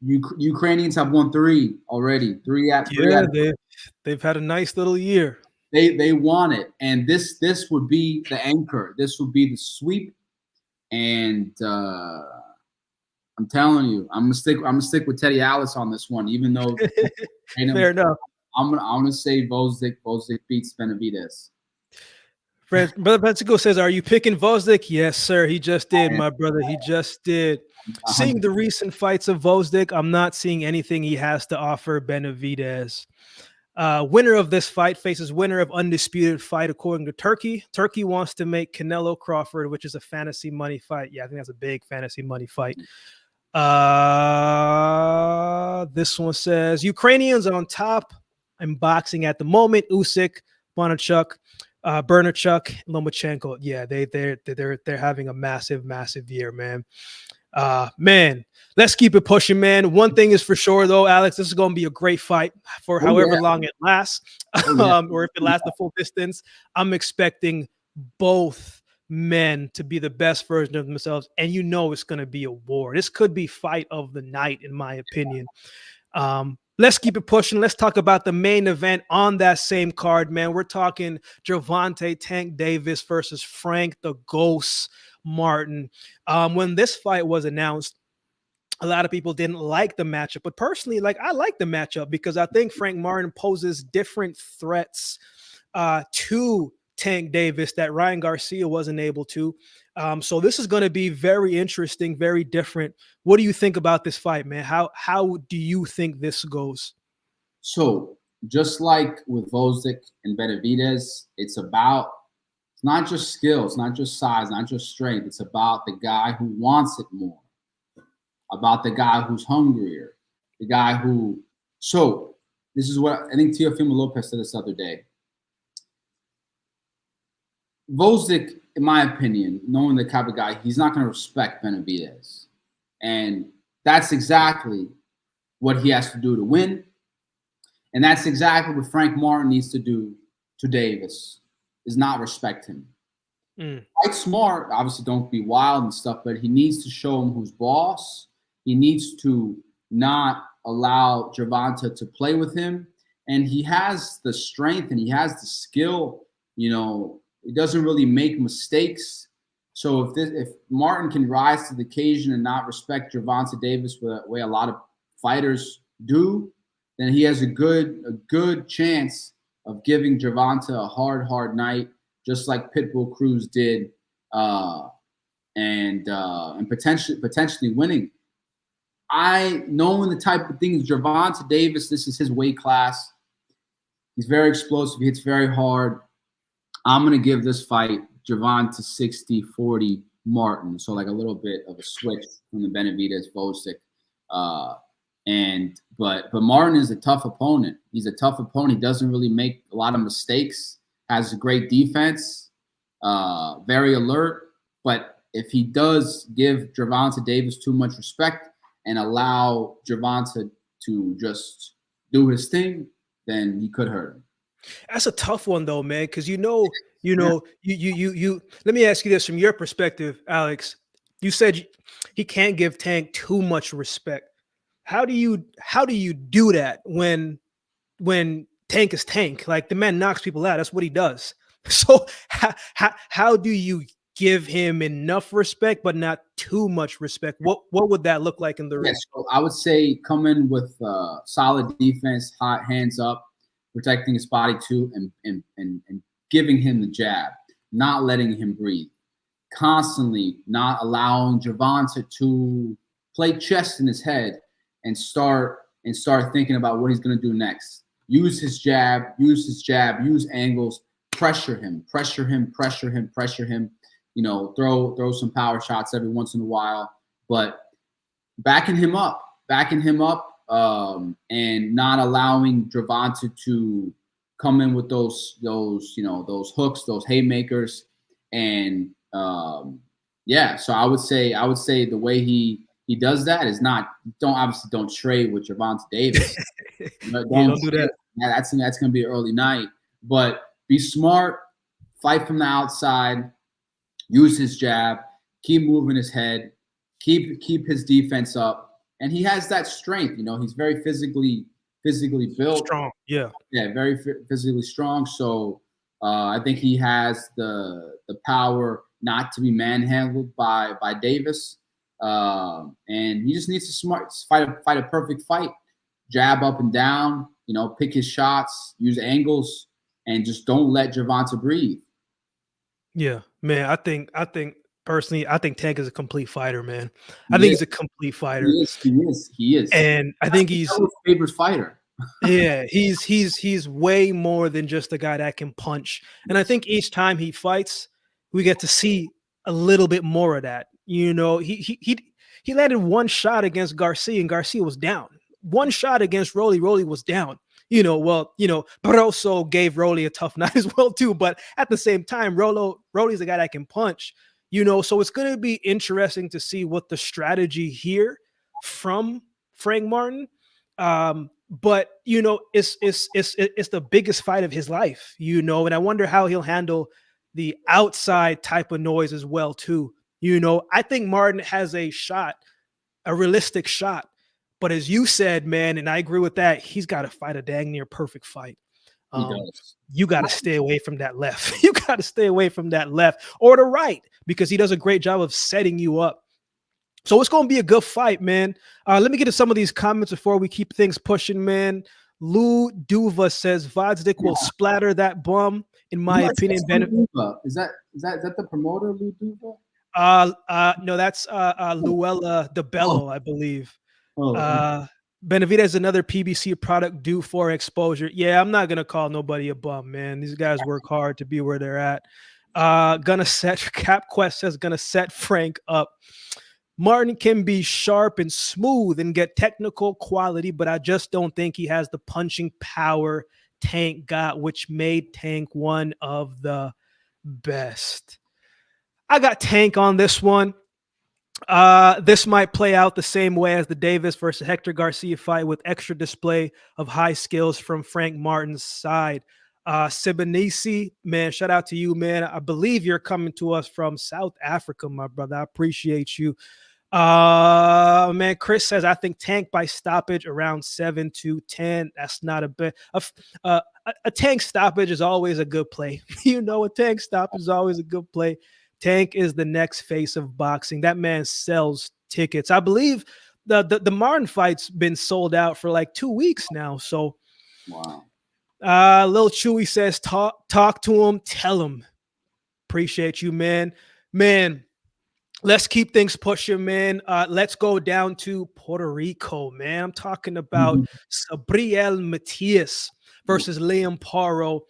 Ukrainians have won 3 already. They've had a nice little year. They want it, and this would be the anchor. This would be the sweep, and I'm telling you, I'm gonna stick with Teddy Alice on this one, even though fair enough. I'm gonna say Gvozdyk beats Benavidez. Brother Mexico says, "Are you picking Gvozdyk?" Yes, sir. He just did, my brother. He just did. Seeing the recent fights of Gvozdyk, I'm not seeing anything he has to offer Benavidez. Winner of this fight faces winner of undisputed fight, according to Turkey. Turkey wants to make Canelo Crawford, which is a fantasy money fight. Yeah, I think that's a big fantasy money fight. This one says Ukrainians on top in boxing at the moment. Usyk, Bonachuk, Bernachuk, Lomachenko. Yeah, they're having a massive year, man. Man, let's keep it pushing, man. One thing is for sure, though, Alex, this is going to be a great fight for however long it lasts, or if it lasts the full distance. I'm expecting both men to be the best version of themselves, and you know it's going to be a war. This could be fight of the night, in my opinion. Let's keep it pushing. Let's talk about the main event on that same card, man. We're talking Gervonta Tank Davis versus Frank the Ghost Martin. When this fight was announced, a lot of people didn't like the matchup, but personally, I like the matchup because I think Frank Martin poses different threats to Tank Davis that Ryan Garcia wasn't able to. So this is going to be very interesting, very different. What do you think about this fight, man? How do you think this goes? So just like with Gvozdyk and Benavidez, it's not just skill, it's not just size, not just strength. It's about the guy who wants it more, about the guy who's hungrier, the guy who. So this is what I think Teofimo Lopez said this other day. Gvozdyk, in my opinion, knowing the type of guy, he's not going to respect Benavidez. And that's exactly what he has to do to win. And that's exactly what Frank Martin needs to do to Davis, is not respect him. Fight smart, obviously don't be wild and stuff, but he needs to show him who's boss. He needs to not allow Gervonta to play with him. And he has the strength and he has the skill, you know. He doesn't really make mistakes. So if Martin can rise to the occasion and not respect Gervonta Davis the way a lot of fighters do, then he has a good chance of giving Gervonta a hard night, just like Pitbull Cruz did, and potentially winning. Knowing the type of things Gervonta Davis, this is his weight class. He's very explosive. He hits very hard. I'm going to give this fight Gervonta 60-40 Martin. So like a little bit of a switch from the Benavidez Gvozdyk. But Martin is a tough opponent. He's a tough opponent. He doesn't really make a lot of mistakes, has a great defense, very alert. But if he does give Gervonta Davis too much respect and allow Gervonta to just do his thing, then he could hurt him. That's a tough one though, man, because you let me ask you this from your perspective, Alex. You said he can't give Tank too much respect. How do you do that when Tank is Tank? Like, the man knocks people out. That's what he does. So how do you give him enough respect but not too much respect? What would that look like in the ring? So I would say come in with solid defense, hot hands up, protecting his body too, and giving him the jab, not letting him breathe, constantly not allowing Gervonta to play chess in his head and start thinking about what he's going to do next. Use his jab, use angles, pressure him. You know, throw some power shots every once in a while, but backing him up, and not allowing Gvozdyk to come in with those hooks, those haymakers, and yeah. So I would say the way he does that is don't trade with Gervonta Davis. Don't do that. That's gonna be an early night. But be smart, fight from the outside, use his jab, keep moving his head, keep his defense up, and he has that strength. You know, he's very physically built, strong. Yeah, very physically strong. So I think he has the power not to be manhandled by Davis. And he just needs to fight a perfect fight, jab up and down, you know, pick his shots, use angles, and just don't let Gvozdyk breathe. Yeah, man. I think personally, I think Tank is a complete fighter, man. I think he's a complete fighter. He is. And I think he's my favorite fighter. Yeah, he's way more than just a guy that can punch. And I think each time he fights, we get to see a little bit more of that. You know, he landed one shot against Garcia, and Garcia was down. One shot against Rolly was down. You know, well, you know, Barroso gave Rolly a tough night as well too. But at the same time, Rolly's a guy that can punch. You know, so it's going to be interesting to see what the strategy here from Frank Martin. But you know, it's the biggest fight of his life. You know, and I wonder how he'll handle the outside type of noise as well too. You know, I think Martin has a realistic shot. But as you said, man, and I agree with that, he's got to fight a dang near perfect fight. You got to stay away from that left. You got to stay away from that left or the right, because he does a great job of setting you up. So it's going to be a good fight, man. Let me get to some of these comments before we keep things pushing, man. Lou Duva says Gvozdyk will splatter that bum, in my opinion. Is that the promoter, Lou Duva? No, that's Luella DeBello, I believe. Benavidez is another PBC product due for exposure. Yeah, I'm not gonna call nobody a bum, man. These guys work hard to be where they're at. CapQuest says gonna set Frank up. Martin can be sharp and smooth and get technical quality, but I just don't think he has the punching power Tank got, which made Tank one of the best. I got Tank on this one. This might play out the same way as the Davis versus Hector Garcia fight, with extra display of high skills from Frank Martin's side. Sibanisi, man, shout out to you, man. I believe you're coming to us from South Africa, my brother. I appreciate you. Man, Chris says, I think Tank by stoppage around 7-10. That's not a bad. A Tank stoppage is always a good play. You know, a Tank stoppage is always a good play. Tank is the next face of boxing. That man sells tickets. I believe the Martin fight's been sold out for like 2 weeks now. So, wow. Lil Chewy says, talk to him, tell him. Appreciate you, man. Man, let's keep things pushing, man. Let's go down to Puerto Rico, man. I'm talking about Sabriel Matias versus Liam Paro.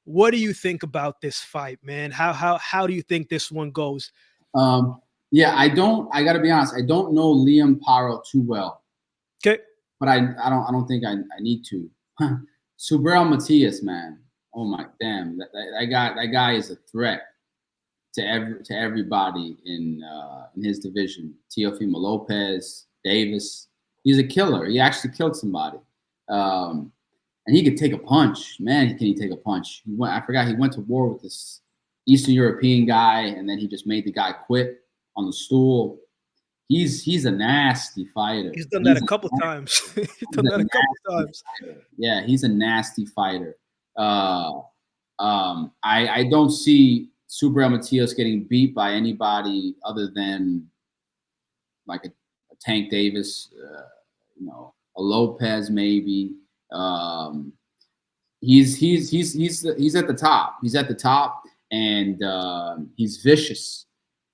What do you think about this fight, man? How do you think this one goes? Yeah, I gotta be honest, I don't know Liam Parro too well. Okay. But I don't think I need to. Sabriel Matias, man. Oh my damn. That guy is a threat to everybody in his division. Teofimo Lopez, Davis. He's a killer. He actually killed somebody. And he could take a punch. Man, can he take a punch? He went to war with this Eastern European guy, and then he just made the guy quit on the stool. He's a nasty fighter. He's done that a couple times. Yeah, he's a nasty fighter. I don't see Sabriel Matias getting beat by anybody other than like a Tank Davis, a Lopez maybe. He's at the top. He's at the top, and he's vicious.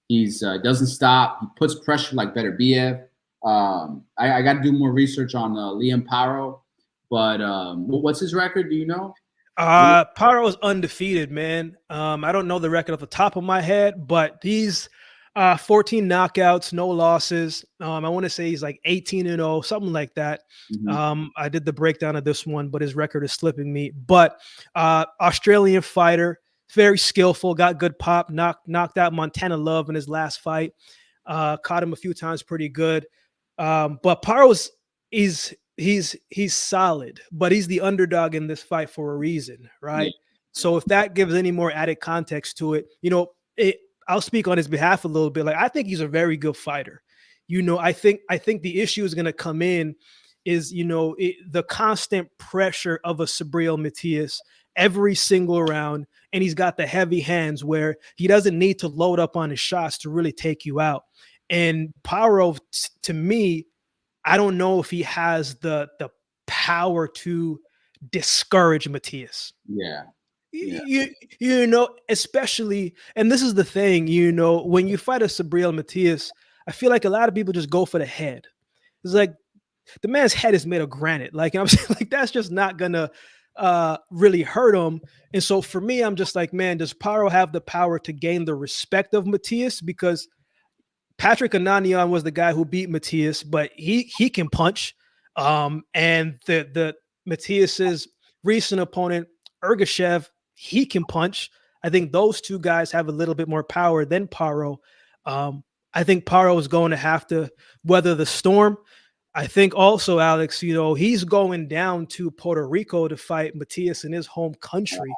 He's doesn't stop. He puts pressure like Beterbiev. I got to do more research on Liam Paro, but what's his record? Do you know? Paro is undefeated, man. I don't know the record off the top of my head, but he's 14 knockouts, no losses. I want to say he's like 18-0, something like that. Mm-hmm. I did the breakdown of this one, but his record is slipping me. But Australian fighter, very skillful, got good pop, knocked out Montana Love in his last fight. Caught him a few times pretty good. But Paro's he's solid, but he's the underdog in this fight for a reason, right? Yeah. So if that gives any more added context to it, I'll speak on his behalf a little bit. Like, I think he's a very good fighter. I think the issue is going to come in is, the constant pressure of a Subriel Matias every single round. And he's got the heavy hands where he doesn't need to load up on his shots to really take you out. And Parro, to me, I don't know if he has the power to discourage Matias. Yeah. Especially, and this is the thing, when you fight a Subriel Matias, I feel like a lot of people just go for the head. It's like the man's head is made of granite. Like, I'm saying, like, that's just not gonna really hurt him. And so for me, I'm just like, man, does Parro have the power to gain the respect of Matias? Because Patrick Ananian was the guy who beat Matias, but he can punch. And the Matias's recent opponent, Ergashev, he can punch. I think those two guys have a little bit more power than Parro. I think Parro is going to have to weather the storm. I think also, Alex, he's going down to Puerto Rico to fight Matias in his home country.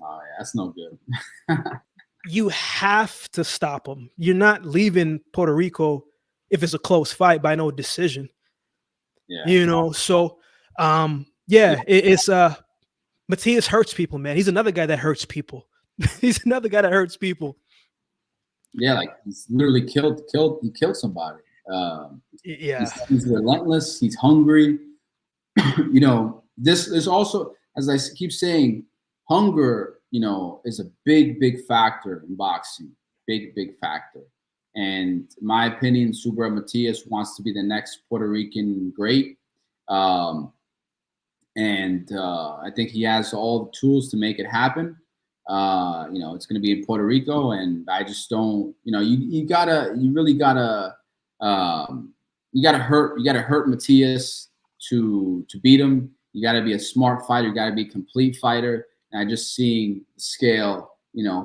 Oh, yeah, that's no good. You have to stop him. You're not leaving Puerto Rico if it's a close fight by no decision. Yeah. So it's Matias hurts people, man. He's another guy that hurts people. He's another guy that hurts people. Yeah, like he's literally killed somebody. He's relentless. He's hungry. This is also, as I keep saying, hunger, is a big factor in boxing. Big factor. And in my opinion, Subriel Matias wants to be the next Puerto Rican great. I think he has all the tools to make it happen. It's going to be in Puerto Rico, and I just don't. You really gotta hurt Matias to beat him. You got to be a smart fighter. You got to be a complete fighter. And I just seeing the scale,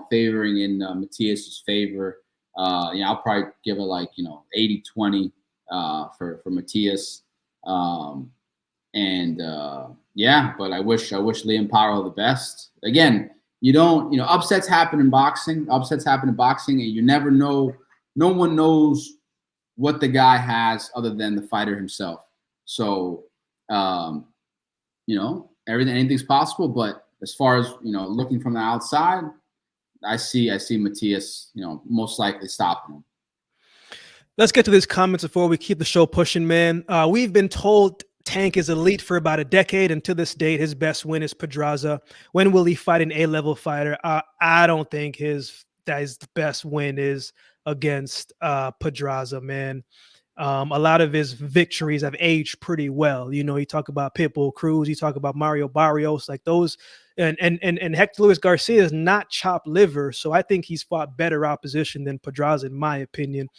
favoring in Matias's favor. I'll probably give it like 80-20 for Matias. But I wish Liam Parro the best. Again, upsets happen in boxing. And you never know. No one knows what the guy has other than the fighter himself. So, anything's possible. But as far as looking from the outside, I see Matias, most likely stopping him. Let's get to these comments before we keep the show pushing, man. We've been told Tank is elite for about a decade, and to this date, his best win is Pedraza. When will he fight an A-level fighter? I don't think his best win is against Pedraza, man. A lot of his victories have aged pretty well. You talk about Pitbull Cruz, you talk about Mario Barrios, like those, and Hector Luis Garcia is not chopped liver, so I think he's fought better opposition than Pedraza, in my opinion.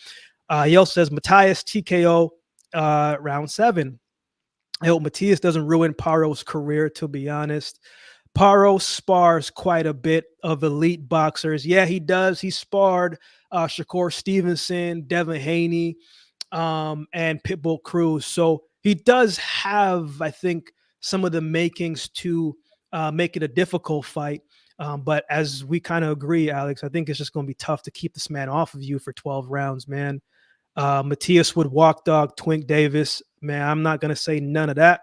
He also says Matias TKO round 7. I hope Matias doesn't ruin Parro's career, to be honest. Parro spars quite a bit of elite boxers. Yeah, he does. He sparred Shakur Stevenson, Devin Haney, and Pitbull Cruz. So he does have, I think, some of the makings to make it a difficult fight. But as we kind of agree, Alex, I think it's just going to be tough to keep this man off of you for 12 rounds, man. Matias would walk dog Twink Davis. Man, I'm not going to say none of that.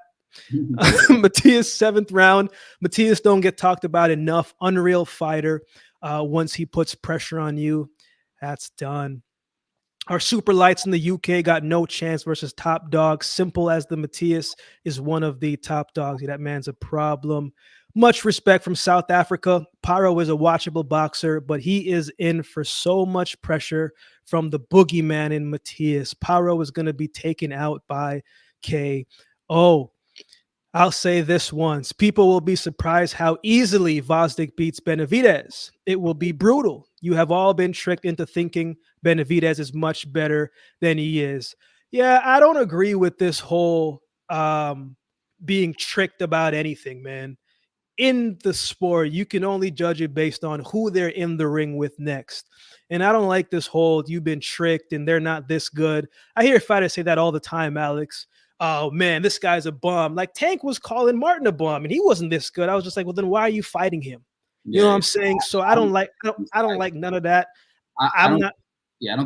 Matias 7th round. Matias don't get talked about enough. Unreal fighter. Once he puts pressure on you, that's done. Our super lights in the UK got no chance versus Top Dog. Simple as the Matias is one of the top dogs. That man's a problem. Much respect from South Africa. Paro is a watchable boxer, but he is in for so much pressure from the boogeyman in Matias. Paro is going to be taken out by KO. I'll say this once. People will be surprised how easily Gvozdyk beats Benavidez. It will be brutal. You have all been tricked into thinking Benavidez is much better than he is. Yeah, I don't agree with this whole being tricked about anything, man. In the sport, you can only judge it based on who they're in the ring with next. And I don't like this whole you've been tricked and they're not this good. I hear fighters say that all the time, Alex. Oh man, this guy's a bum. Like Tank was calling Martin a bum and he wasn't this good. I was just like, well, then why are you fighting him? You know what I'm saying? So I don't like none of that. I don't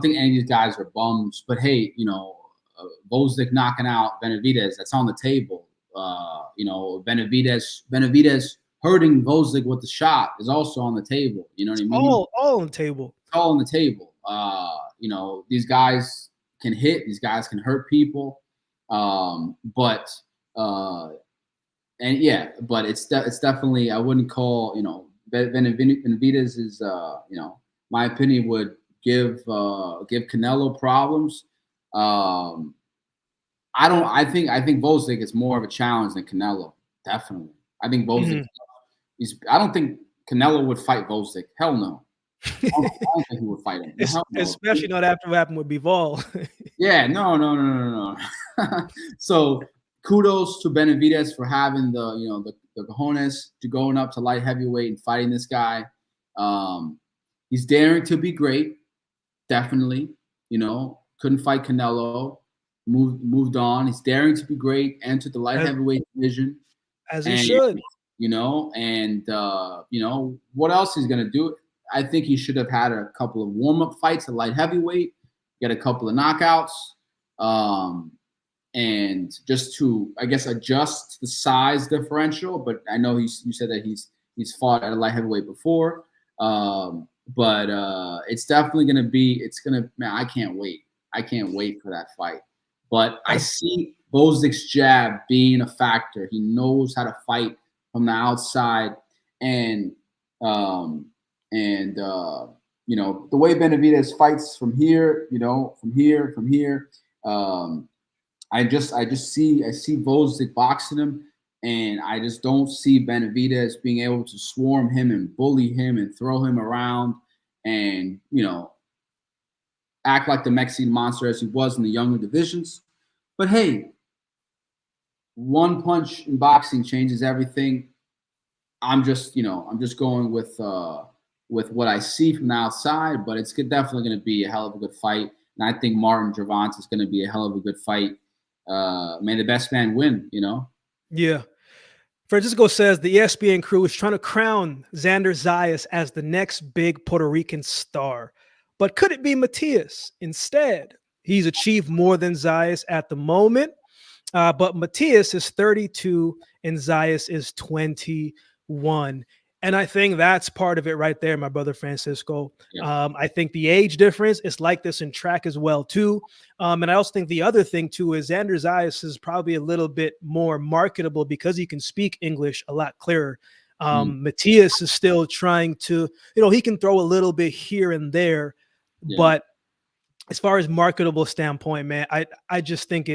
think any of these guys are bums, but hey, Gvozdyk knocking out Benavidez, that's on the table. Benavidez hurting Gvozdyk with the shot is also on the table. You know what I mean? All on the table. It's all on the table. These guys can hit. These guys can hurt people. But it's definitely, I wouldn't call, Benavidez is, my opinion would give Canelo problems. I think Gvozdyk is more of a challenge than Canelo. Definitely. I think Gvozdyk, I don't think Canelo would fight Gvozdyk. Hell no. I don't think he would fight him. Especially not after what happened with Bivol. Yeah, no. So kudos to Benavidez for having the cojones to going up to light heavyweight and fighting this guy. He's daring to be great. Definitely. Couldn't fight Canelo. Moved on. He's daring to be great. Entered the light heavyweight division. As he should. What else he's gonna do? I think he should have had a couple of warm-up fights at light heavyweight, get a couple of knockouts, and just to, I guess, adjust the size differential. But I know you said that he's fought at a light heavyweight before. But it's definitely gonna be. Man, I can't wait. I can't wait for that fight. But I see Gvozdyk's jab being a factor. He knows how to fight from the outside, and the way Benavidez fights from here, from here. I see Gvozdyk boxing him, and I just don't see Benavidez being able to swarm him and bully him and throw him around and act like the Mexican monster as he was in the younger divisions. But hey, one punch in boxing changes everything. I'm just going with what I see from the outside, but it's definitely going to be a hell of a good fight. And I think Martin Gervonta is going to be a hell of a good fight. May the best man win, Yeah. Francisco says the ESPN crew is trying to crown Xander Zayas as the next big Puerto Rican star. But could it be Matias instead? He's achieved more than Zayas at the moment. But Matias is 32 and Zayas is 21. And I think that's part of it right there, my brother Francisco. Yeah. I think the age difference is like this in track as well, too. And I also think the other thing, too, is Xander Zayas is probably a little bit more marketable because he can speak English a lot clearer. Matias is still trying to, he can throw a little bit here and there. Yeah. But as far as marketable standpoint, man, I just think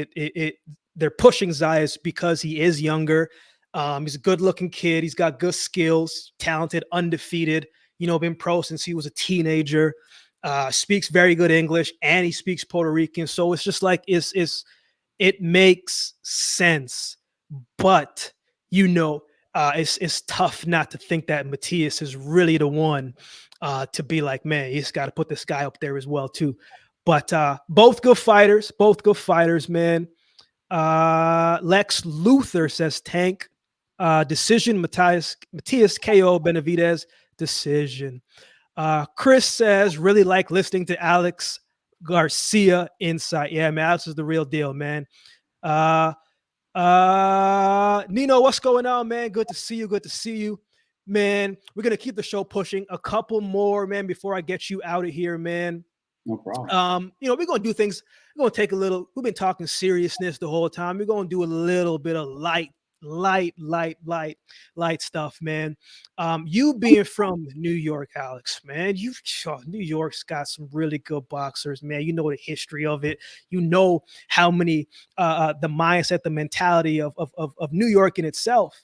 they're pushing Zayas because he is younger. He's a good-looking kid. He's got good skills, talented, undefeated. Been pro since he was a teenager. Speaks very good English, and he speaks Puerto Rican. So it's just like it makes sense. But it's tough not to think that Matias is really the one to be like, man, you just got to put this guy up there as well too. But both good fighters, man. Lex Luthor says Tank. Decision, Matias KO, Benavidez, decision. Chris says, really like listening to Alex Garcia insight. Yeah, man, Alex is the real deal, man. Nino, what's going on, man? Good to see you. Man, we're going to keep the show pushing. A couple more, man, before I get you out of here, man. No problem. We're going to do things. We're going to take we've been talking seriousness the whole time. We're going to do a little bit of light light stuff, man. You being from New York, Alex, man, New York's got some really good boxers, man. You know the history of it. You know how many the mindset, the mentality of New York in itself.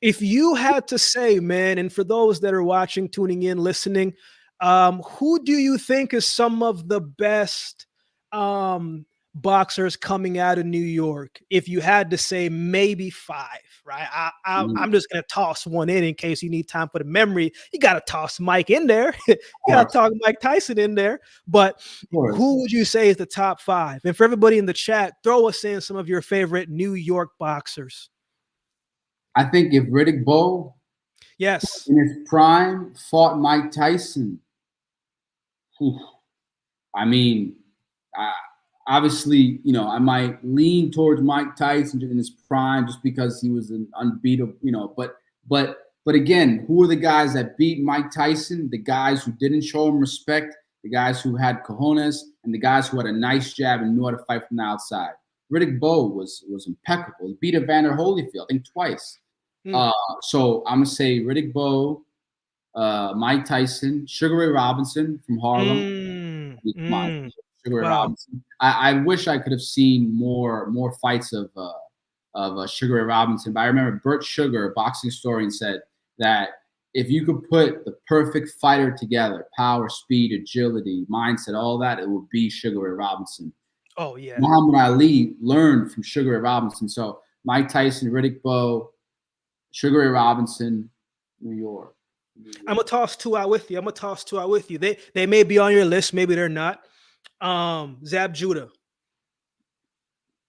If you had to say, man, and for those that are watching, tuning in, listening, who do you think is some of the best boxers coming out of New York? If you had to say maybe 5, right? I'm just gonna toss one in case you need time for the memory. You got to toss Mike in there. You got to talk Mike Tyson in there. But who would you say is the top 5? And for everybody in the chat, throw us in some of your favorite New York boxers. I think if Riddick Bowe, yes, in his prime, fought Mike Tyson, I mean, obviously, I might lean towards Mike Tyson in his prime just because he was an unbeatable, but again, who are the guys that beat Mike Tyson? The guys who didn't show him respect, the guys who had cojones, and the guys who had a nice jab and knew how to fight from the outside. Riddick Bowe was impeccable. He beat Evander Holyfield, I think, twice. So I'm gonna say Riddick Bowe, Mike Tyson, Sugar Ray Robinson from Harlem. Sugar Ray Robinson. I wish I could have seen more fights of Sugar Ray Robinson, but I remember Burt Sugar, a boxing historian, said that if you could put the perfect fighter together, power, speed, agility, mindset, all that, it would be Sugar Ray Robinson. Oh yeah. Muhammad Ali learned from Sugar Ray Robinson. So Mike Tyson, Riddick Bowe, Sugar Ray Robinson, New York. I'm gonna toss 2 out with you. They may be on your list, maybe they're not. Zab Judah.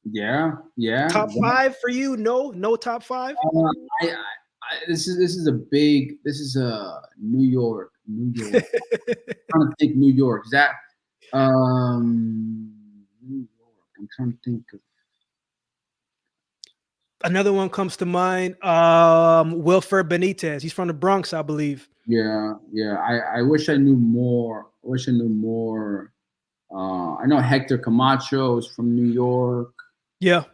Yeah. Top 5 for you? No top 5. This is a New York. I'm trying to think New York. Is that New York? I'm trying to think of. Another one comes to mind. Wilfred Benitez. He's from the Bronx, I believe. Yeah. I wish I knew more. I know Hector Camacho is from New York. Yeah.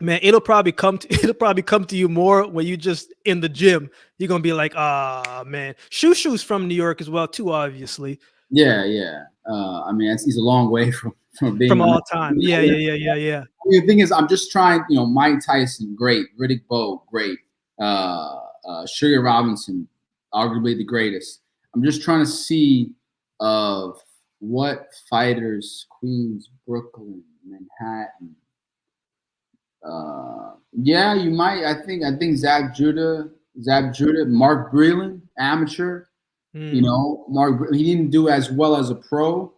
Man, it'll probably come to you more when you just in the gym. You're gonna be like, man. Shushu's from New York as well, too, obviously. Yeah. I mean, he's a long way from being from all time. Yeah. The thing is, I'm just trying. Mike Tyson, great. Riddick Bowe, great. Sugar Robinson, arguably the greatest. I'm just trying to see of what fighters, Queens, Brooklyn, Manhattan. Yeah, you might. I think Zab Judah, Mark Breland, amateur. Mark, he didn't do as well as a pro.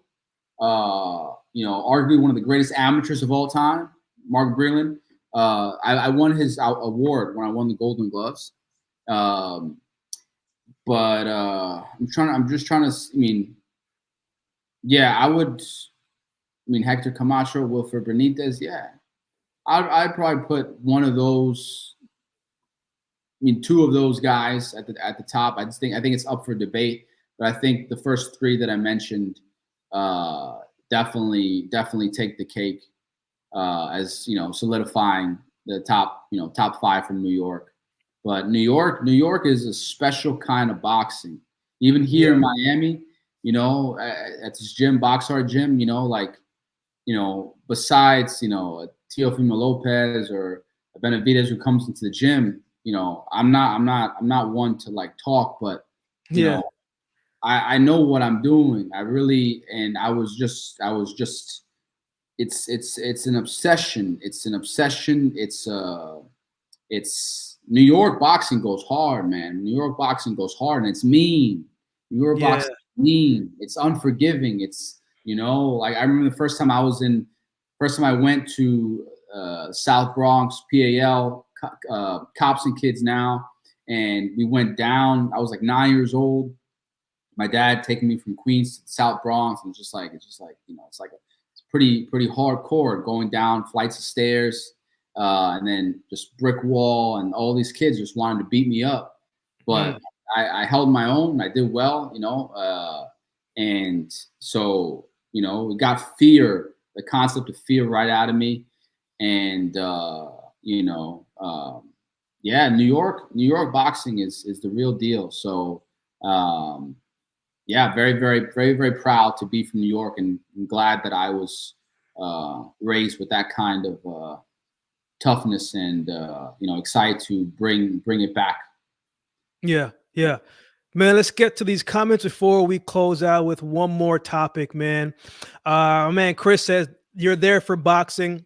Arguably one of the greatest amateurs of all time, Mark Breland. I won his award when I won the Golden Gloves. But I'm just trying to. I mean, yeah, I would. I mean, Hector Camacho, Wilfred Benitez. Yeah, I'd probably put one of those. I mean, 2 of those guys at the top. I think it's up for debate, but I think the first 3 that I mentioned definitely take the cake as solidifying the top 5 from New York. But New York is a special kind of boxing. Even here in Miami, at this gym, Box Art Gym, besides Teofimo Lopez or Benavidez who comes into the gym, I'm not one to like talk, but I know what I'm doing. I really, and I was just it's an obsession. It's New York boxing goes hard, man. New York boxing goes hard, and it's mean. New York boxing is mean. It's unforgiving. It's like I remember the first time I went to South Bronx, PAL, Cops and Kids Now, and we went down. I was like 9 years old. My dad taking me from Queens to South Bronx, and it's just like it's pretty hardcore going down flights of stairs, and then just brick wall, and all these kids just wanted to beat me up, but I held my own. I did well, and so it got the concept of fear right out of me. and yeah, New York boxing is the real deal. So yeah, very, very, very, very proud to be from New York, and glad that I was raised with that kind of toughness, and excited to bring it back. Yeah, yeah. Man, let's get to these comments before we close out with one more topic, man. Man, Chris says, you're there for boxing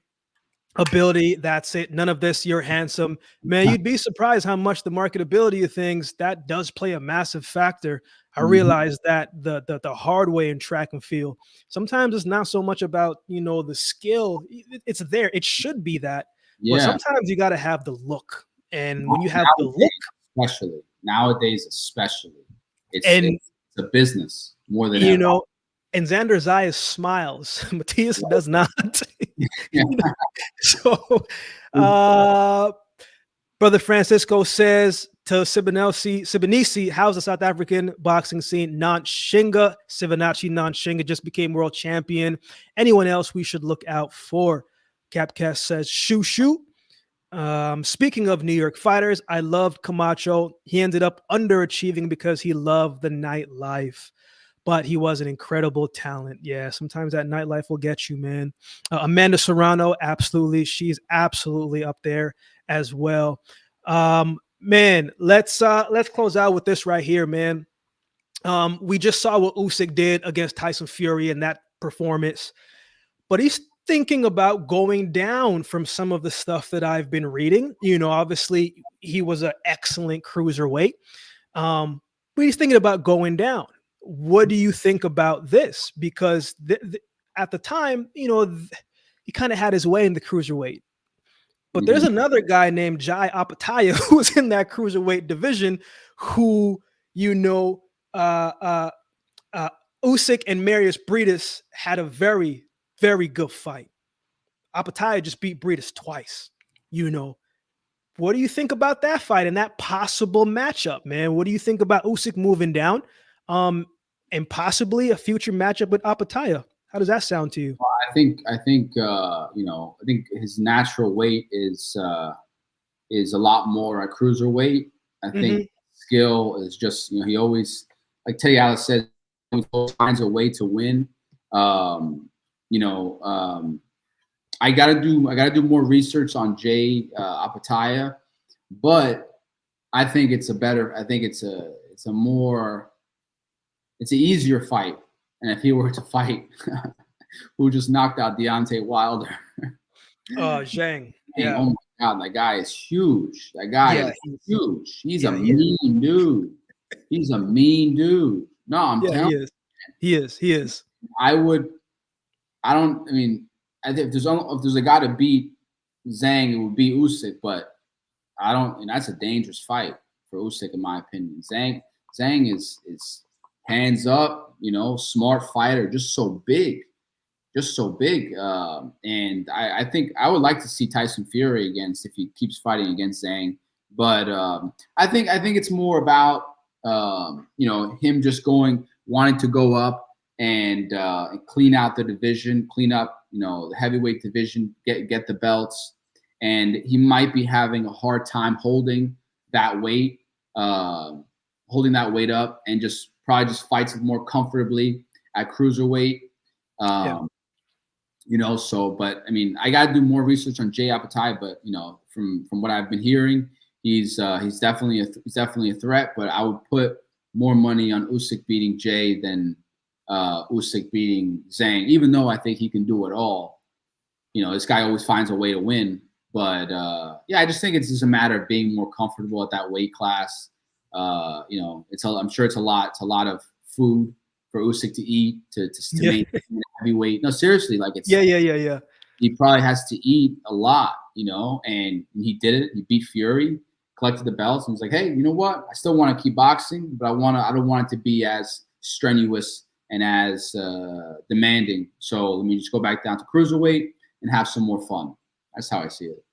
ability. That's it. None of this. You're handsome. Man, you'd be surprised how much the marketability of things, that does play a massive factor. I realized that the hard way in track and field. Sometimes it's not so much about, the skill. It's there. It should be that. Yeah. But sometimes you got to have the look. And when you have the look, especially, it's a business more than ever. And Xander Zayas smiles. Matias does not. So, Brother Francisco says to Sibanisi, how's the South African boxing scene? Shinga, Sivanachi Shinga just became world champion. Anyone else we should look out for? Capcast says, shoo. Speaking of New York fighters, I loved Camacho. He ended up underachieving because he loved the nightlife, but he was an incredible talent. Yeah, sometimes that nightlife will get you, man. Amanda Serrano, absolutely. She's absolutely up there as well. Man, let's close out with this right here, man. We just saw what Usyk did against Tyson Fury in that performance, but he's thinking about going down from some of the stuff that I've been reading. Obviously he was an excellent cruiserweight, but he's thinking about going down. What do you think about this? Because at the time, he kind of had his way in the cruiserweight. But there's another guy named Jai Apataya who's in that cruiserweight division who, Usyk and Marius Briedis had a very, very good fight. Apataya just beat Briedis twice. What do you think about that fight and that possible matchup, man? What do you think about Usyk moving down, and possibly a future matchup with Apataya? How does that sound to you? Well, I think his natural weight is a lot more at cruiserweight. I think skill is just he always, like Teddy Atlas said, he always finds a way to win. I gotta do more research on Jay Apataya, but I think it's an easier fight. And if he were to fight who just knocked out Deontay Wilder. Zhang. Yeah. Oh my God, that guy is huge. That guy is huge. He's a mean dude. He's a mean dude. No, I'm telling you. He is. I think if there's a guy to beat Zhang, it would be Usyk, but that's a dangerous fight for Usyk, in my opinion. Zhang is hands up, smart fighter, just so big. And I think I would like to see Tyson Fury if he keeps fighting against Zhang. But I think it's more about him just wanting to go up and clean out the division, clean up the heavyweight division, get the belts, and he might be having a hard time holding that weight up, and probably just fights more comfortably at cruiserweight. But I got to do more research on Jay Apataya, but from what I've been hearing, he's definitely a threat, but I would put more money on Usyk beating Jay than Usyk beating Zhang, even though I think he can do it all. This guy always finds a way to win, but I just think it's just a matter of being more comfortable at that weight class. I'm sure it's a lot of food for Usyk to eat to maintain heavyweight. No, seriously, Yeah. He probably has to eat a lot, and he did it. He beat Fury, collected the belts, and was like, hey, you know what? I still want to keep boxing, but I don't want it to be as strenuous and as demanding. So let me just go back down to cruiserweight and have some more fun. That's how I see it.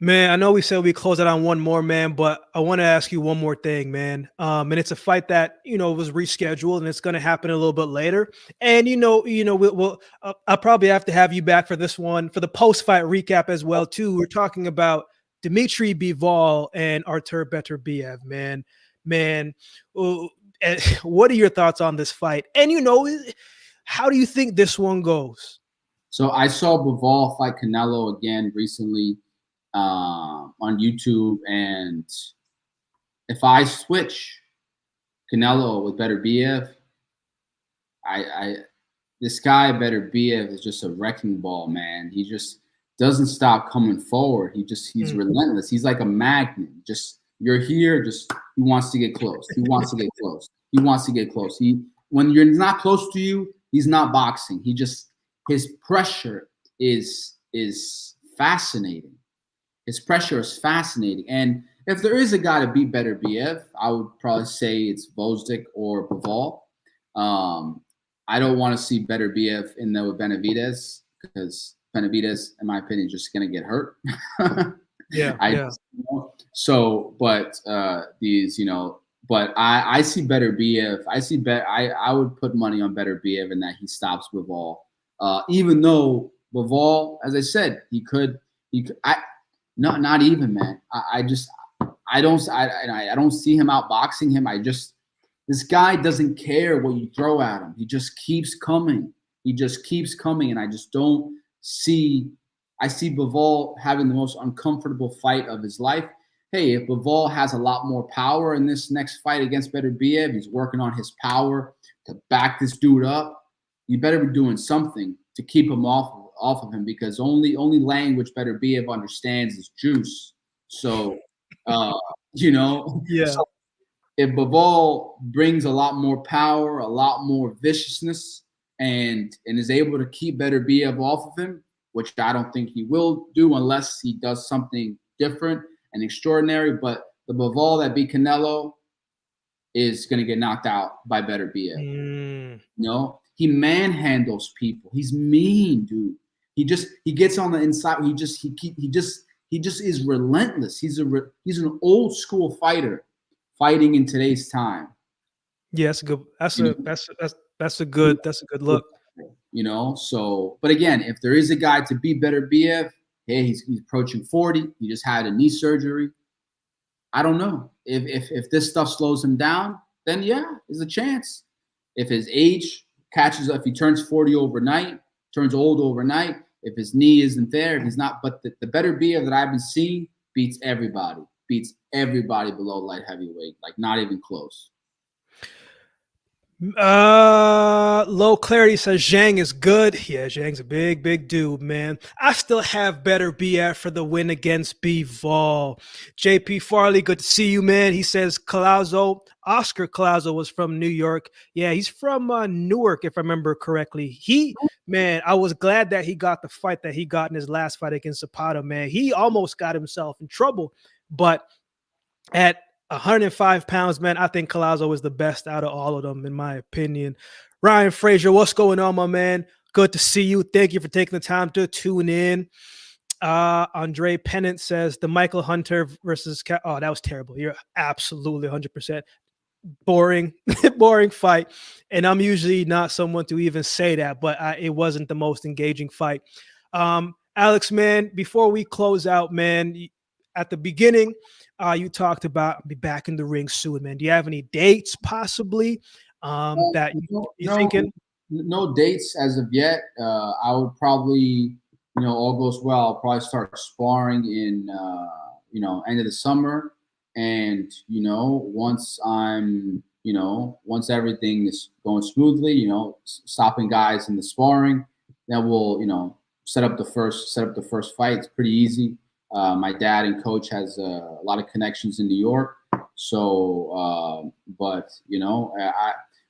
Man, I know we said we close it on one more, man, but I want to ask you one more thing, man. And it's a fight that was rescheduled, and it's going to happen a little bit later. And I'll probably have to have you back for this one for the post-fight recap as well, too. We're talking about Dmitry Bivol and Artur Beterbiev, man. What are your thoughts on this fight? And how do you think this one goes? So I saw Bivol fight Canelo again recently on YouTube, and if I switch Canelo with Beterbiev, this guy Beterbiev is just a wrecking ball, man. He just doesn't stop coming forward. He's relentless. He's like a magnet. Just you're here, just he wants to get close. He wants to get close. He wants to get close. When you're not close to you, he's not boxing. His pressure is fascinating. His pressure is fascinating. And if there is a guy to beat Beterbiev, I would probably say it's Gvozdyk or Bivol. I don't want to see Beterbiev in there with Benavidez, because Benavidez, in my opinion, is just going to get hurt. So, but but I see Beterbiev. I would put money on Beterbiev and that he stops Bivol. Even though Bivol, as I said, not even, man. I don't see him outboxing him. This guy doesn't care what you throw at him. He just keeps coming. And I just don't see. I see Bivol having the most uncomfortable fight of his life. Hey, if Bivol has a lot more power in this next fight against Beterbiev, he's working on his power to back this dude up. You better be doing something to keep him off of him, because only language Beterbiev understands is juice. So, So if Bivol brings a lot more power, a lot more viciousness, and is able to keep Beterbiev off of him, which I don't think he will do unless he does something different and extraordinary. But the Bivol that beat Canelo is going to get knocked out by Beterbiev. He manhandles people. He's mean, dude. He gets on the inside. He just is relentless. He's an old school fighter fighting in today's time. Yeah, that's good. That's a good look. So, but again, if there is a guy to beat Beterbiev, hey, he's approaching 40. He just had a knee surgery. I don't know. If this stuff slows him down, then yeah, there's a chance. If his age catches up, if he turns 40 overnight, turns old overnight, if his knee isn't there, if he's not, but the Beterbiev that I've been seeing beats everybody below light heavyweight, like not even close. Low Clarity says Zhang is good. Yeah, Zhang's a big dude, man. I still have Beterbiev for the win against Bivol. JP Farley, good to see you, man. He says Oscar Collazo was from New York. Yeah, he's from Newark, if I remember correctly. I was glad that he got the fight that he got in his last fight against Zapata, man. He almost got himself in trouble, but at 105 pounds, man, I think Collazo is the best out of all of them, in my opinion. Ryan Frazier, what's going on, my man? Good to see you. Thank you for taking the time to tune in. Andre Pennant says the Michael Hunter versus that was terrible. You're absolutely 100% boring fight. And I'm usually not someone to even say that, but it wasn't the most engaging fight. Alex, man, before we close out, man, at the beginning, you talked about be back in the ring soon, man. Do you have any dates possibly that you're thinking? No dates as of yet. I would probably, all goes well, I'll probably start sparring in, end of the summer. And, once everything is going smoothly, stopping guys in the sparring, then we'll, set up the first fight. It's pretty easy. My dad and coach has a lot of connections in New York. So,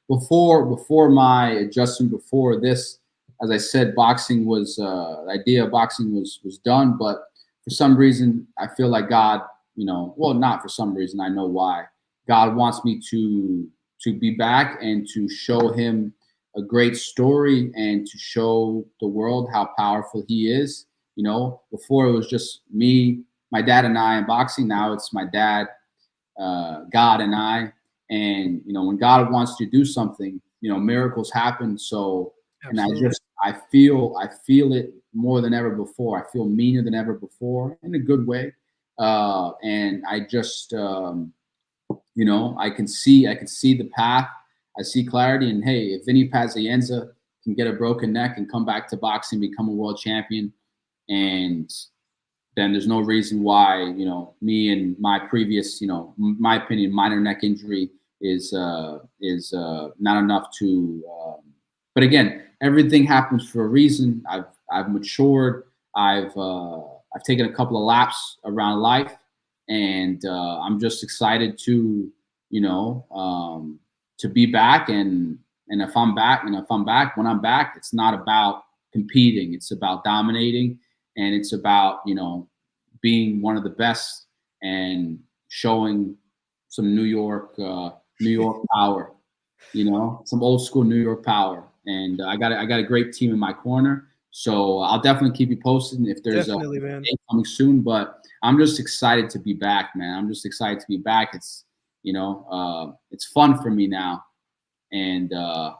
before my adjustment, before this, as I said, boxing was the idea of boxing was done. But for some reason, I feel like God, not for some reason, I know why. God wants me to be back and to show him a great story and to show the world how powerful he is. Before it was just me my dad and I in boxing. Now it's my dad, God, and I. And when God wants to do something, miracles happen. So, Absolutely. and I feel it more than ever before. I feel meaner than ever before in a good way. And I just, I can see the path. I see clarity. And hey, if Vinny Pazienza can get a broken neck and come back to boxing, become a world champion, and then there's no reason why, me and my previous, my opinion, minor neck injury is not enough to. But again, everything happens for a reason. I've matured. I've taken a couple of laps around life, and I'm just excited to, to be back. And if I'm back, when I'm back, it's not about competing. It's about dominating, and it's about, being one of the best and showing some New York power, some old school New York power. And I got a great team in my corner. So I'll definitely keep you posted if there's a day coming soon. But I'm just excited to be back, man. I'm just excited to be back. It's, it's fun for me now. And, end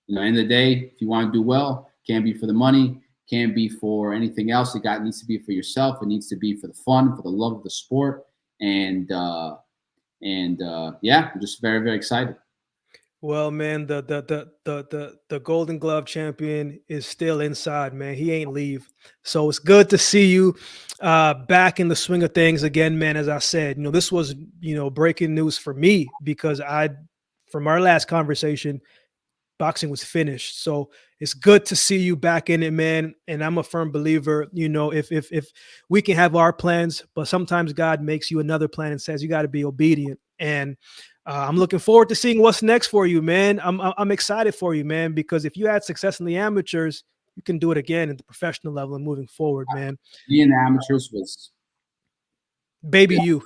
of the day, if you want to do well, can't be for the money, can't be for anything else. It needs to be for yourself. It needs to be for the fun, for the love of the sport. And yeah, I'm just very, very excited. Well, man, the Golden Glove champion is still inside, man. He ain't leave. So it's good to see you back in the swing of things again, man. As I said, this was, breaking news for me because from our last conversation, boxing was finished. So it's good to see you back in it, man. And I'm a firm believer, if we can have our plans, but sometimes God makes you another plan and says you got to be obedient. And I'm looking forward to seeing what's next for you, man. I'm excited for you, man, because if you had success in the amateurs, you can do it again at the professional level and moving forward, man. Being the amateurs was baby you.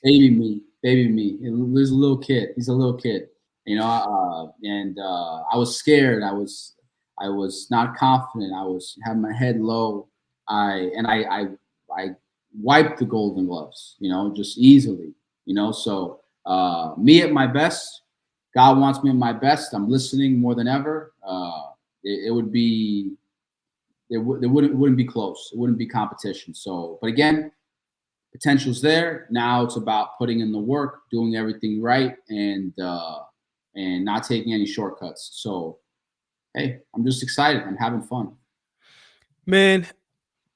baby me. There's a little kid. He's a little kid, and I was scared. I was not confident. I was having my head low. I wiped the Golden Gloves, just easily, so. Me at my best. God wants me at my best. I'm listening more than ever. It wouldn't be close. It wouldn't be competition. So, but again, potential's there. Now it's about putting in the work, doing everything right, and not taking any shortcuts. So, hey, I'm just excited. I'm having fun. Man,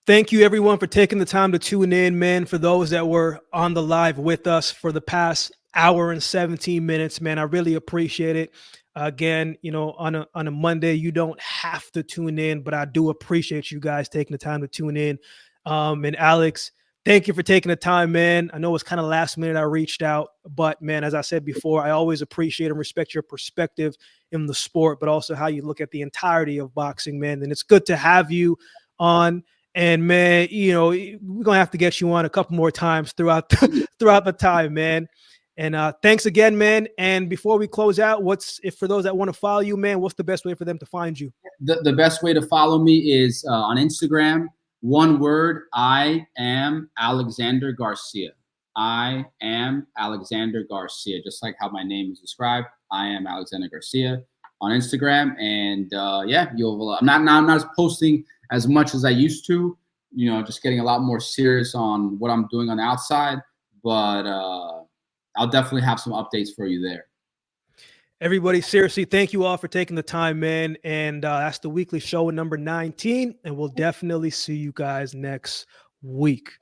thank you everyone for taking the time to tune in, man. For those that were on the live with us for the past hour and 17 minutes, man, I really appreciate it. Again, on a Monday, you don't have to tune in, but I do appreciate you guys taking the time to tune in. And Alex, thank you for taking the time, man. I know it's kind of last minute I reached out, but man, as I said before, I always appreciate and respect your perspective in the sport, but also how you look at the entirety of boxing, man. And it's good to have you on. And man, we're gonna have to get you on a couple more times throughout the time, man. And thanks again, man. And before we close out, if for those that want to follow you, man, what's the best way for them to find you? The best way to follow me is on Instagram. One word: I am Alexander Garcia. I am Alexander Garcia, just like how my name is described. I am Alexander Garcia on Instagram, and yeah, I'm not posting as much as I used to. Just getting a lot more serious on what I'm doing on the outside, but I'll definitely have some updates for you there. Everybody, seriously, thank you all for taking the time, man. And that's the weekly show number 19, and we'll definitely see you guys next week.